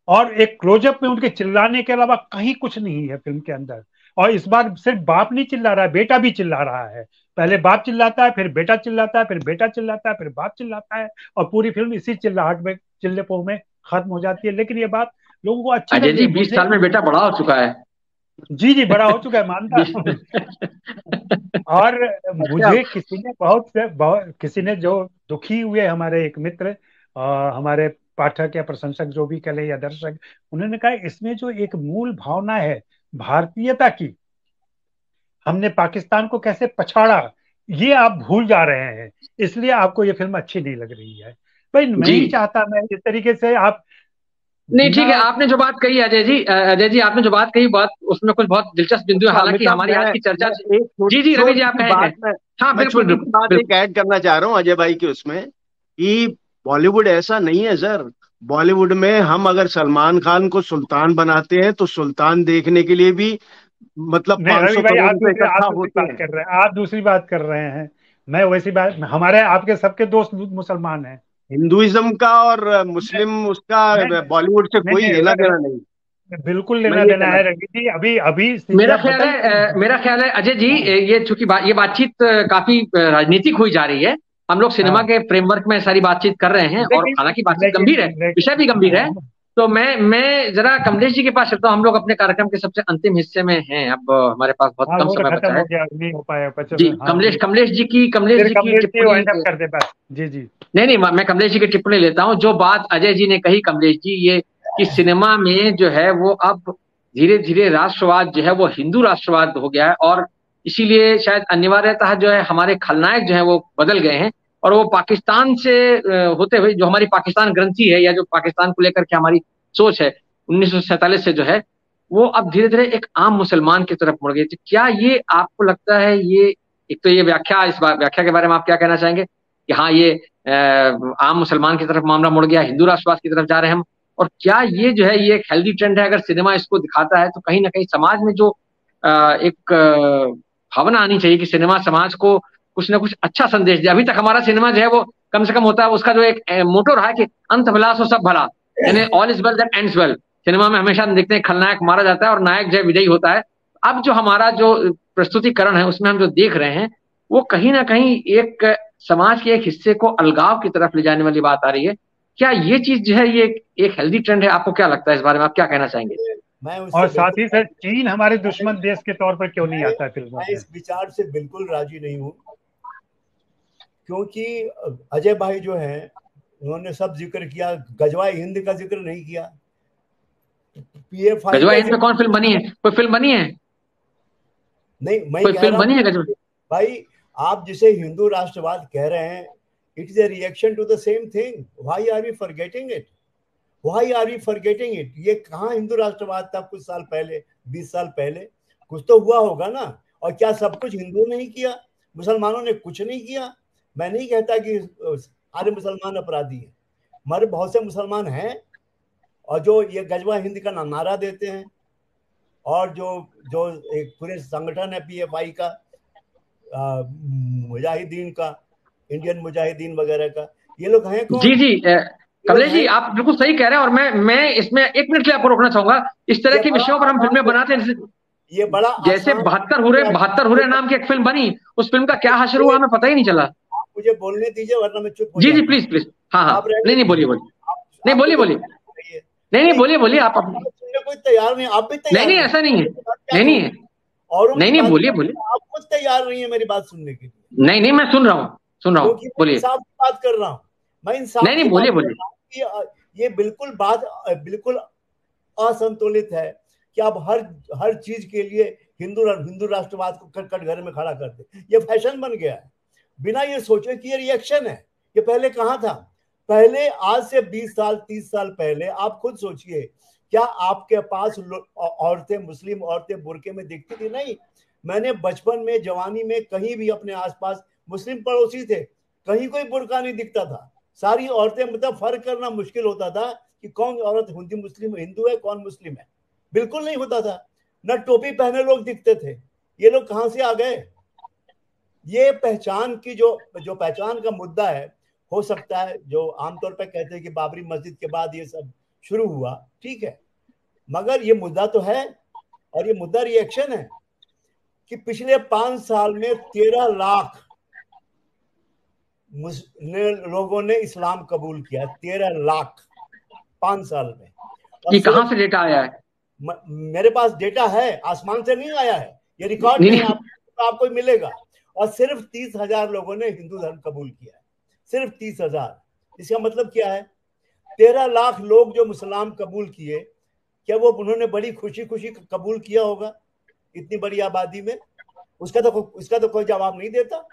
[SPEAKER 7] और एक क्लोजअप में उनके चिल्लाने के अलावा कहीं कुछ नहीं है फिल्म के अंदर। और इस बार सिर्फ बाप नहीं चिल्ला रहा है, बेटा भी चिल्ला रहा है। पहले बाप चिल्लाता है, फिर बेटा चिल्लाता है, फिर बेटा चिल्लाता है, फिर बाप चिल्लाता है, और पूरी फिल्म इसी चिल्लाहट में, चिल्लेपों में खत्म हो जाती है। लेकिन ये बात लोगों को अच्छी
[SPEAKER 1] अजय
[SPEAKER 7] लग
[SPEAKER 1] जी,
[SPEAKER 7] रही है।
[SPEAKER 1] 20 साल में बेटा बड़ा हो चुका है।
[SPEAKER 7] जी जी, बड़ा हो चुका है, मानता हूँ। और मुझे किसी ने जो दुखी हुए, हमारे एक मित्र, हमारे पाठक या प्रशंसक जो भी कह ले या दर्शक, उन्होंने कहा इसमें जो एक मूल भावना है भारतीयता की, हमने पाकिस्तान को कैसे पछाड़ा, ये आप भूल जा रहे हैं, इसलिए आपको ये फिल्म अच्छी नहीं लग रही है। भाई मैं
[SPEAKER 1] जी
[SPEAKER 7] नहीं चाहता, मैं इस तरीके से आप
[SPEAKER 1] नहीं,
[SPEAKER 7] बिना।
[SPEAKER 1] ठीक है, आपने जो बात कही अजय जी आपने जो बात कही, बात उसमें कुछ बहुत दिलचस्प बिंदु है,
[SPEAKER 5] अच्छा
[SPEAKER 1] हालांकि
[SPEAKER 5] अमिताभ,
[SPEAKER 1] हमारी आज की चर्चा।
[SPEAKER 5] मैं एक
[SPEAKER 1] जी जी रवि जी,
[SPEAKER 5] छोटी
[SPEAKER 1] आप
[SPEAKER 5] सी
[SPEAKER 1] कहें।
[SPEAKER 5] बात में
[SPEAKER 1] हाँ
[SPEAKER 5] मैं
[SPEAKER 1] बिल्कुल
[SPEAKER 5] छोटी सी
[SPEAKER 1] बिल्कुल
[SPEAKER 5] बात एक
[SPEAKER 1] बिल्कुल।
[SPEAKER 5] ऐड करना चाह रहा हूँ अजय भाई की उसमें, कि बॉलीवुड ऐसा नहीं है सर। बॉलीवुड में हम अगर सलमान खान को सुल्तान बनाते हैं तो सुल्तान देखने के लिए भी मतलब
[SPEAKER 7] नहीं रवि
[SPEAKER 5] 500
[SPEAKER 7] भाई,
[SPEAKER 5] करोड़
[SPEAKER 7] आप
[SPEAKER 5] रुपए
[SPEAKER 7] दूसरी
[SPEAKER 5] इकट्ठा होते
[SPEAKER 7] बात
[SPEAKER 5] हैं।
[SPEAKER 7] कर रहे हैं, आप दूसरी बात कर रहे हैं। मैं वैसी बात, हमारे आपके सबके दोस्त मुसलमान हैं।
[SPEAKER 5] हिंदुइज्म का और मुस्लिम
[SPEAKER 7] नहीं
[SPEAKER 5] उसका बॉलीवुड से
[SPEAKER 7] नहीं
[SPEAKER 5] कोई
[SPEAKER 7] नहीं,
[SPEAKER 5] लेना देना नहीं।
[SPEAKER 7] बिल्कुल
[SPEAKER 5] मैं
[SPEAKER 7] लेना
[SPEAKER 5] ये
[SPEAKER 7] देना
[SPEAKER 5] कहना
[SPEAKER 7] है
[SPEAKER 5] चाहता
[SPEAKER 7] रवि जी। अभी अभी स्थितियां बदल गई हैं।
[SPEAKER 1] मेरा ख्याल है अजय जी,
[SPEAKER 7] हाँ
[SPEAKER 1] ये चूंकि ये बातचीत काफी राजनीतिक हुई जा रही है। हम लोग सिनेमा
[SPEAKER 7] हाँ,
[SPEAKER 1] के फ्रेमवर्क में सारी बातचीत कर रहे हैं, और
[SPEAKER 7] लेकिन
[SPEAKER 1] हालांकि बातचीत
[SPEAKER 7] लेकिन
[SPEAKER 1] गंभीर है, विषय भी
[SPEAKER 7] लेकिन
[SPEAKER 1] गंभीर है। तो मैं जरा कमलेश जी के पास चलता हूँ। हम लोग अपने कार्यक्रम के सबसे अंतिम हिस्से में हैं, अब हमारे पास बहुत
[SPEAKER 7] हाँ,
[SPEAKER 1] कम
[SPEAKER 7] वो तो
[SPEAKER 1] समय
[SPEAKER 7] खत्म
[SPEAKER 1] बचा है।
[SPEAKER 7] हो गया, नहीं हो पाया
[SPEAKER 1] जी,
[SPEAKER 7] 50। हाँ
[SPEAKER 1] कमलेश
[SPEAKER 7] जी,
[SPEAKER 1] कमलेश
[SPEAKER 7] फिर
[SPEAKER 1] जी की
[SPEAKER 7] कमलेश जी
[SPEAKER 1] टिप्पणी।
[SPEAKER 7] वाइंड अप कर दे बस। जी जी।
[SPEAKER 1] नहीं नहीं, मैं कमलेश जी की टिप्पणी लेता हूँ। जो बात अजय जी ने कही, कमलेश जी, ये कि सिनेमा में जो है वो अब धीरे धीरे राष्ट्रवाद जो है वो हिंदू राष्ट्रवाद हो गया है, और इसीलिए शायद अनिवार्यतः जो है हमारे खलनायक जो है वो बदल गए हैं। और वो पाकिस्तान से होते हुए, जो हमारी पाकिस्तान ग्रंथि है, या जो पाकिस्तान को लेकर के हमारी सोच है 1947 से जो है, वो अब धीरे धीरे एक आम मुसलमान की तरफ मुड़ गई। तो क्या ये आपको लगता है, ये एक तो ये व्याख्या, इस व्याख्या के बारे में आप क्या कहना चाहेंगे कि हाँ ये आम मुसलमान की तरफ मामला मुड़ गया, हिंदू राष्ट्रवाद की तरफ जा रहे हैं हम? और क्या ये जो है ये एक हेल्दी ट्रेंड है? अगर सिनेमा इसको दिखाता है तो कहीं ना कहीं समाज में जो एक भावना आनी चाहिए कि सिनेमा समाज को कुछ ना कुछ अच्छा संदेश दे। अभी तक हमारा सिनेमा जो है वो कम से कम होता है, उसका जो एक मोटो रहा है कि अंत भला सो सब भला, यानी all is well that ends well. Cinema में हमेशा हम देखते हैं खलनायक मारा जाता है और नायक जो है विजयी होता है। अब जो हमारा जो प्रस्तुतिकरण है उसमें हम जो देख रहे हैं, वो कहीं ना कहीं एक समाज के एक हिस्से को अलगाव की तरफ ले जाने वाली बात आ रही है। क्या ये चीज जो है ये एक हेल्दी ट्रेंड है? आपको क्या लगता है इस बारे में, आप क्या कहना चाहेंगे?
[SPEAKER 4] मैं
[SPEAKER 7] और
[SPEAKER 4] उससे
[SPEAKER 7] साथ
[SPEAKER 4] बिल्कुल
[SPEAKER 7] ही सर, चीन हमारे दुश्मन देश के तौर पर क्यों नहीं आता है फिल्मों
[SPEAKER 4] मैं
[SPEAKER 7] में?
[SPEAKER 4] इस विचार से बिल्कुल राजी नहीं हूँ, क्योंकि अजय भाई जो है उन्होंने सब जिक्र किया, गजवाए हिंद का जिक्र नहीं किया, PFI
[SPEAKER 1] गजवा
[SPEAKER 4] का
[SPEAKER 1] हिंद पे कौन फिल्म बनी है? कोई फिल्म बनी है?
[SPEAKER 4] नहीं, मैं
[SPEAKER 1] कोई
[SPEAKER 4] कह
[SPEAKER 1] फिल्म
[SPEAKER 4] रहा
[SPEAKER 1] बनी है
[SPEAKER 4] हूँ
[SPEAKER 1] गजवा?
[SPEAKER 4] भाई, आप जिसे हिंदू राष्ट्रवाद कह रहे हैं, it is a reaction to the same thing. Why are we forgetting it? Why are we forgetting it? ये कहाँ हिंदू राष्ट्रवाद था कुछ साल पहले, 20 साल पहले? कुछ तो हुआ होगा ना। और क्या सब कुछ हिंदुओं ने ही किया? मुसलमानों ने कुछ नहीं किया। मैं नहीं कहता कि सारे मुसलमान अपराधी हैं, हमारे बहुत से मुसलमान हैं और जो ये गजवा हिंद का नारा देते हैं, और जो जो एक पूरे संगठन है PFI का, मुजाहिदीन का, इंडियन मुजाहिदीन वगैरह का, ये लोग हैं
[SPEAKER 1] जी
[SPEAKER 4] कौन?
[SPEAKER 1] जी,
[SPEAKER 4] ये लोग
[SPEAKER 1] कमलेश जी
[SPEAKER 4] हैं,
[SPEAKER 1] आप बिल्कुल सही कह रहे हैं, और मैं इसमें 1 मिनट के लिए आपको रोकना चाहूंगा। इस तरह
[SPEAKER 4] ये
[SPEAKER 1] के
[SPEAKER 4] बड़ा
[SPEAKER 1] विषयों पर हम फिल्में
[SPEAKER 4] आसान,
[SPEAKER 1] बनाते हैं,
[SPEAKER 4] ये बड़ा
[SPEAKER 1] जैसे
[SPEAKER 4] आसान।
[SPEAKER 1] बहत्तर हुरे नाम की एक फिल्म बनी, उस फिल्म का क्या हासिल हुआ हमें पता ही नहीं चला।
[SPEAKER 4] आप मुझे बोलने दीजिए वरना मैं चुप हो
[SPEAKER 1] जी जी,
[SPEAKER 4] जाता हूँ।
[SPEAKER 1] Please please. हाँ हाँ,
[SPEAKER 4] आप रहने
[SPEAKER 1] नहीं नहीं, बोलिए
[SPEAKER 4] दीजिए।
[SPEAKER 1] बोलिए।
[SPEAKER 4] आप
[SPEAKER 1] नहीं,
[SPEAKER 4] आप
[SPEAKER 1] बोलिए
[SPEAKER 4] मुझे
[SPEAKER 1] बोलिए।
[SPEAKER 4] बताइए।
[SPEAKER 1] नहीं नहीं,
[SPEAKER 4] नहीं,
[SPEAKER 1] बोलिए बोलिए आप
[SPEAKER 4] बात सुनने कोई तैयार नहीं, आप भी
[SPEAKER 1] नहीं
[SPEAKER 4] तैयार
[SPEAKER 1] नहीं,
[SPEAKER 4] नहीं।
[SPEAKER 1] ऐसा नहीं है।
[SPEAKER 4] मेरी बात क्या
[SPEAKER 1] नहीं नहीं
[SPEAKER 4] करूं?
[SPEAKER 1] है।
[SPEAKER 4] औरों
[SPEAKER 1] नहीं
[SPEAKER 4] की
[SPEAKER 1] नहीं,
[SPEAKER 4] बात
[SPEAKER 1] बोलिए
[SPEAKER 4] करते
[SPEAKER 1] बोलिए।
[SPEAKER 4] हैं, आप खुद तैयार नहीं है मेरी बात सुनने के लिए।
[SPEAKER 1] नहीं नहीं, मैं सुन रहा हूँ, सुन रहा हूँ,
[SPEAKER 4] क्योंकि मैं
[SPEAKER 1] बोलिए।
[SPEAKER 4] इंसाफ की बात कर रहा हूँ। मैं
[SPEAKER 1] नहीं
[SPEAKER 4] इंसाफ
[SPEAKER 1] नहीं,
[SPEAKER 4] की
[SPEAKER 1] बोलिए
[SPEAKER 4] बात कर
[SPEAKER 1] बोलिए।
[SPEAKER 4] रहा हूँ कि ये बिल्कुल बात बिल्कुल असंतुलित है कि आप हर चीज के लिए हिंदू राष्ट्रवाद को कट घर में खड़ा कर दे। ये फैशन बन गया है, बिना ये सोचे कि ये रिएक्शन है। ये पहले कहाँ था? पहले आज से 20 साल 30 साल पहले आप खुद सोचिए, क्या आपके पास औरतें, मुस्लिम औरतें बुर्के में दिखती थी? नहीं। मैंने बचपन में, जवानी में कहीं भी अपने आसपास मुस्लिम पड़ोसी थे, कहीं कोई बुर्का नहीं दिखता था। सारी औरतें, मतलब फर्क करना मुश्किल होता था कि कौन औरत हिंदू है, कौन मुस्लिम है, बिल्कुल नहीं होता था। न टोपी पहने लोग दिखते थे। ये लोग कहां से आ गए? ये पहचान की जो पहचान का मुद्दा है, हो सकता है जो आमतौर पर कहते हैं कि बाबरी मस्जिद के बाद ये सब शुरू हुआ, ठीक है, मगर ये मुद्दा तो है, और ये मुद्दा रिएक्शन है कि पिछले 5 साल में 13 लाख लोगों ने इस्लाम कबूल किया। 13 लाख 5 साल में। और
[SPEAKER 1] ये कहाँ
[SPEAKER 4] सिर्फ
[SPEAKER 1] से डेटा आया है?
[SPEAKER 3] मेरे पास डेटा है, आसमान से नहीं आया है, ये रिकॉर्ड नहीं आपको मिलेगा। और सिर्फ 30,000 लोगों ने हिंदू धर्म कबूल किया है, सिर्फ 30,000। इसका मतलब क्या है? 13 लाख लोग जो मुसलमान कबूल किए, क्या वो उन्होंने बड़ी खुशी खुशी कबूल किया होगा इतनी बड़ी आबादी में? इसका तो कोई जवाब नहीं देता।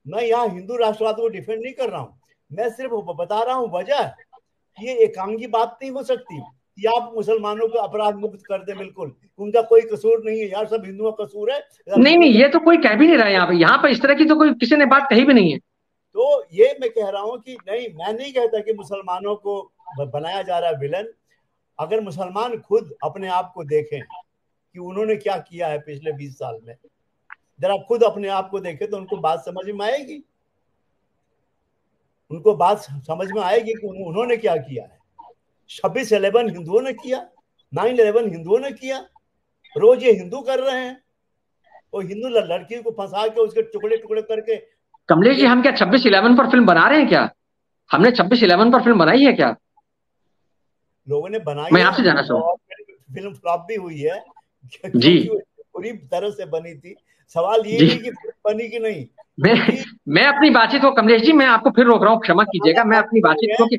[SPEAKER 3] मैं यहाँ हिंदू राष्ट्रवाद को डिफेंड नहीं कर रहा हूँ, मैं सिर्फ बता रहा हूँ वजह कि ये एकांगी बात नहीं हो सकती कि आप मुसलमानों को अपराध मुक्त कर दे। बिल्कुल उनका कोई कसूर नहीं है यार, सब हिंदुओं का कसूर है।
[SPEAKER 1] नहीं, ये तो कोई कह भी नहीं रहा है यहाँ पर इस तरह की तो कोई किसी ने बात कही भी नहीं है।
[SPEAKER 3] तो ये मैं कह रहा हूँ कि नहीं, मैं नहीं कहता कि मुसलमानों को बनाया जा रहा है विलन। अगर मुसलमान खुद अपने आप को देखें कि उन्होंने क्या किया है पिछले 20 साल में, जरा खुद अपने आप को देखें तो उनको बात समझ में आएगी, उनको बात समझ में आएगी कि उन्होंने क्या किया है। 26/11 हिंदुओं ने किया, 9/11 हिंदुओं ने किया, रोज ये हिंदू कर रहे हैं। वो हिंदू लड़की को फंसा के उसके टुकड़े टुकड़े करके।
[SPEAKER 1] कमलेश जी, हम क्या 26/11 पर फिल्म बना रहे हैं क्या? हमने 26/11 पर फिल्म बनाई है क्या?
[SPEAKER 3] लोगों ने बनाई,
[SPEAKER 1] मैं आपसे जानना चाहूँ।
[SPEAKER 3] फिल्म फ्लॉप भी हुई है
[SPEAKER 1] जी,
[SPEAKER 3] पूरी तरह से बनी थी। सवाल ये नहीं कि बनी कि नहीं।
[SPEAKER 1] मैं अपनी बातचीत को, कमलेश जी मैं आपको फिर रोक रहा हूँ, क्षमा कीजिएगा, मैं अपनी बातचीत को कि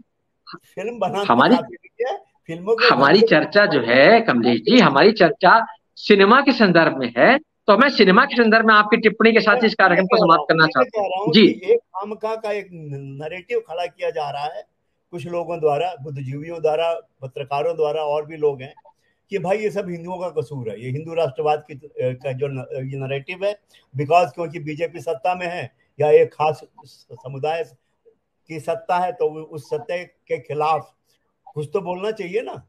[SPEAKER 3] फिल्म बनाने
[SPEAKER 1] हमारी चर्चा जो है कमलेश जी, हमारी चर्चा सिनेमा के संदर्भ में है, तो मैं सिनेमा के संदर्भ में आपकी टिप्पणी के साथ इस कार्यक्रम को समाप्त करना चाहता हूँ। जी,
[SPEAKER 3] एक खामखा का एक नैरेटिव खड़ा किया जा रहा है कुछ लोगों द्वारा, बुद्धिजीवियों द्वारा, पत्रकारों द्वारा, और भी लोग हैं, कि भाई ये सब हिंदुओं का कसूर है, ये हिंदू राष्ट्रवाद का जो ये नैरेटिव है, बिकॉज क्योंकि बीजेपी सत्ता में है या एक खास समुदाय की सत्ता है, तो उस सत्ता के खिलाफ कुछ तो बोलना चाहिए ना,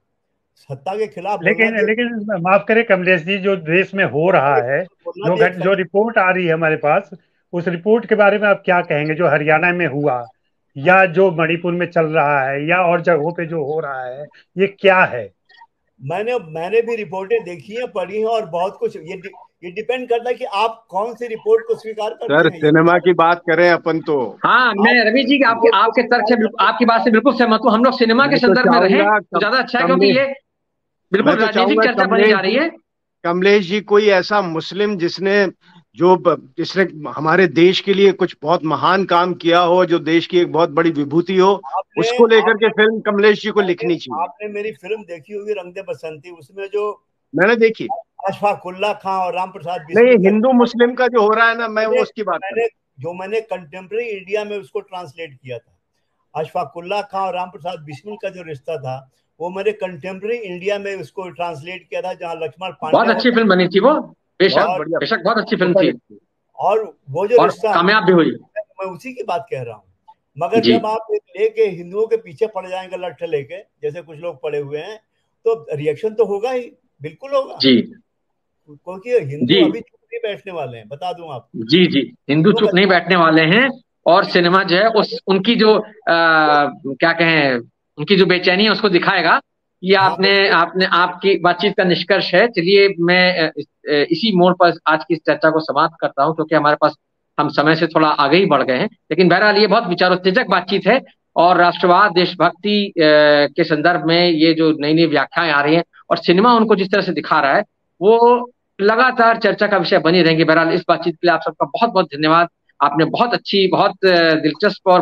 [SPEAKER 3] सत्ता के खिलाफ।
[SPEAKER 7] लेकिन माफ करें कमलेश जी, जो देश में हो रहा है, जो रिपोर्ट आ रही है हमारे पास, उस रिपोर्ट के बारे में आप क्या कहेंगे? जो हरियाणा में हुआ या जो मणिपुर में चल रहा है या और जगहों पे जो हो रहा है, ये क्या है?
[SPEAKER 3] मैंने भी रिपोर्टें देखी हैं, पढ़ी हैं, और बहुत कुछ ये डिपेंड करता है कि आप कौन सी रिपोर्ट को स्वीकार करते हैं।
[SPEAKER 5] सर सिनेमा की बात करें अपन तो।
[SPEAKER 1] हाँ, मैं रवि जी आपके तर्क से, आपकी बात से बिल्कुल सहमत हूँ। हम लोग सिनेमा के संदर्भ में रहें तो ज्यादा अच्छा है, क्योंकि ये बिल्कुल राजनीतिक चर्चा बनी जा रही है।
[SPEAKER 5] कमलेश जी, कोई ऐसा मुस्लिम जिसने हमारे देश के लिए कुछ बहुत महान काम किया हो, जो देश की एक बहुत बड़ी विभूति हो, उसको लेकर के फिल्म कमलेश जी को लिखनी चाहिए।
[SPEAKER 3] आपने मेरी फिल्म देखी होगी रंग दे बसंती, उसमें जो
[SPEAKER 5] मैंने देखी,
[SPEAKER 3] अशफाक उल्ला खां और राम प्रसाद
[SPEAKER 5] नहीं, हिंदू मुस्लिम का जो हो रहा है ना, मैं वो उसकी बात
[SPEAKER 3] मैंने कंटेम्प्रेरी इंडिया में उसको ट्रांसलेट किया था। अशफाक उल्ला खां और राम प्रसाद बिस्मिल का जो रिश्ता था, वो मैंने कंटेम्प्रेरी इंडिया में उसको ट्रांसलेट किया था, जहाँ लक्ष्मण पांडे।
[SPEAKER 1] बहुत अच्छी फिल्म बनी थी वो, बेशक बहुत अच्छी फिल्म थी,
[SPEAKER 3] और वो जो रिश्ता
[SPEAKER 1] कामयाब भी हुई,
[SPEAKER 3] मैं उसी की बात कह रहा हूँ। मगर जब आप लेके हिंदुओं के पीछे पड़ जाएंगे लट्ठे लेके, जैसे कुछ लोग पड़े हुए हैं, तो रिएक्शन तो होगा ही, बिल्कुल होगा जी, क्योंकि हिंदू अभी चुप नहीं बैठने वाले हैं, बता दूं आपको।
[SPEAKER 1] जी, हिंदू चुप नहीं बैठने वाले हैं, और सिनेमा जो है उनकी जो क्या कहें, उनकी जो बेचैनी है उसको दिखाएगा। ये आपकी बातचीत का निष्कर्ष है। चलिए, मैं इसी मोड़ पर आज की इस चर्चा को समाप्त करता हूं, क्योंकि हमारे पास हम समय से थोड़ा आगे ही बढ़ गए हैं। लेकिन बहरहाल ये बहुत विचारोत्तेजक बातचीत है, और राष्ट्रवाद, देशभक्ति के संदर्भ में ये जो नई नई व्याख्याएं आ रही हैं और सिनेमा उनको जिस तरह से दिखा रहा है, वो लगातार चर्चा का विषय बनी रहेंगी। बहरहाल इस बातचीत के लिए आप सबका बहुत बहुत धन्यवाद। आपने बहुत अच्छी, बहुत दिलचस्प और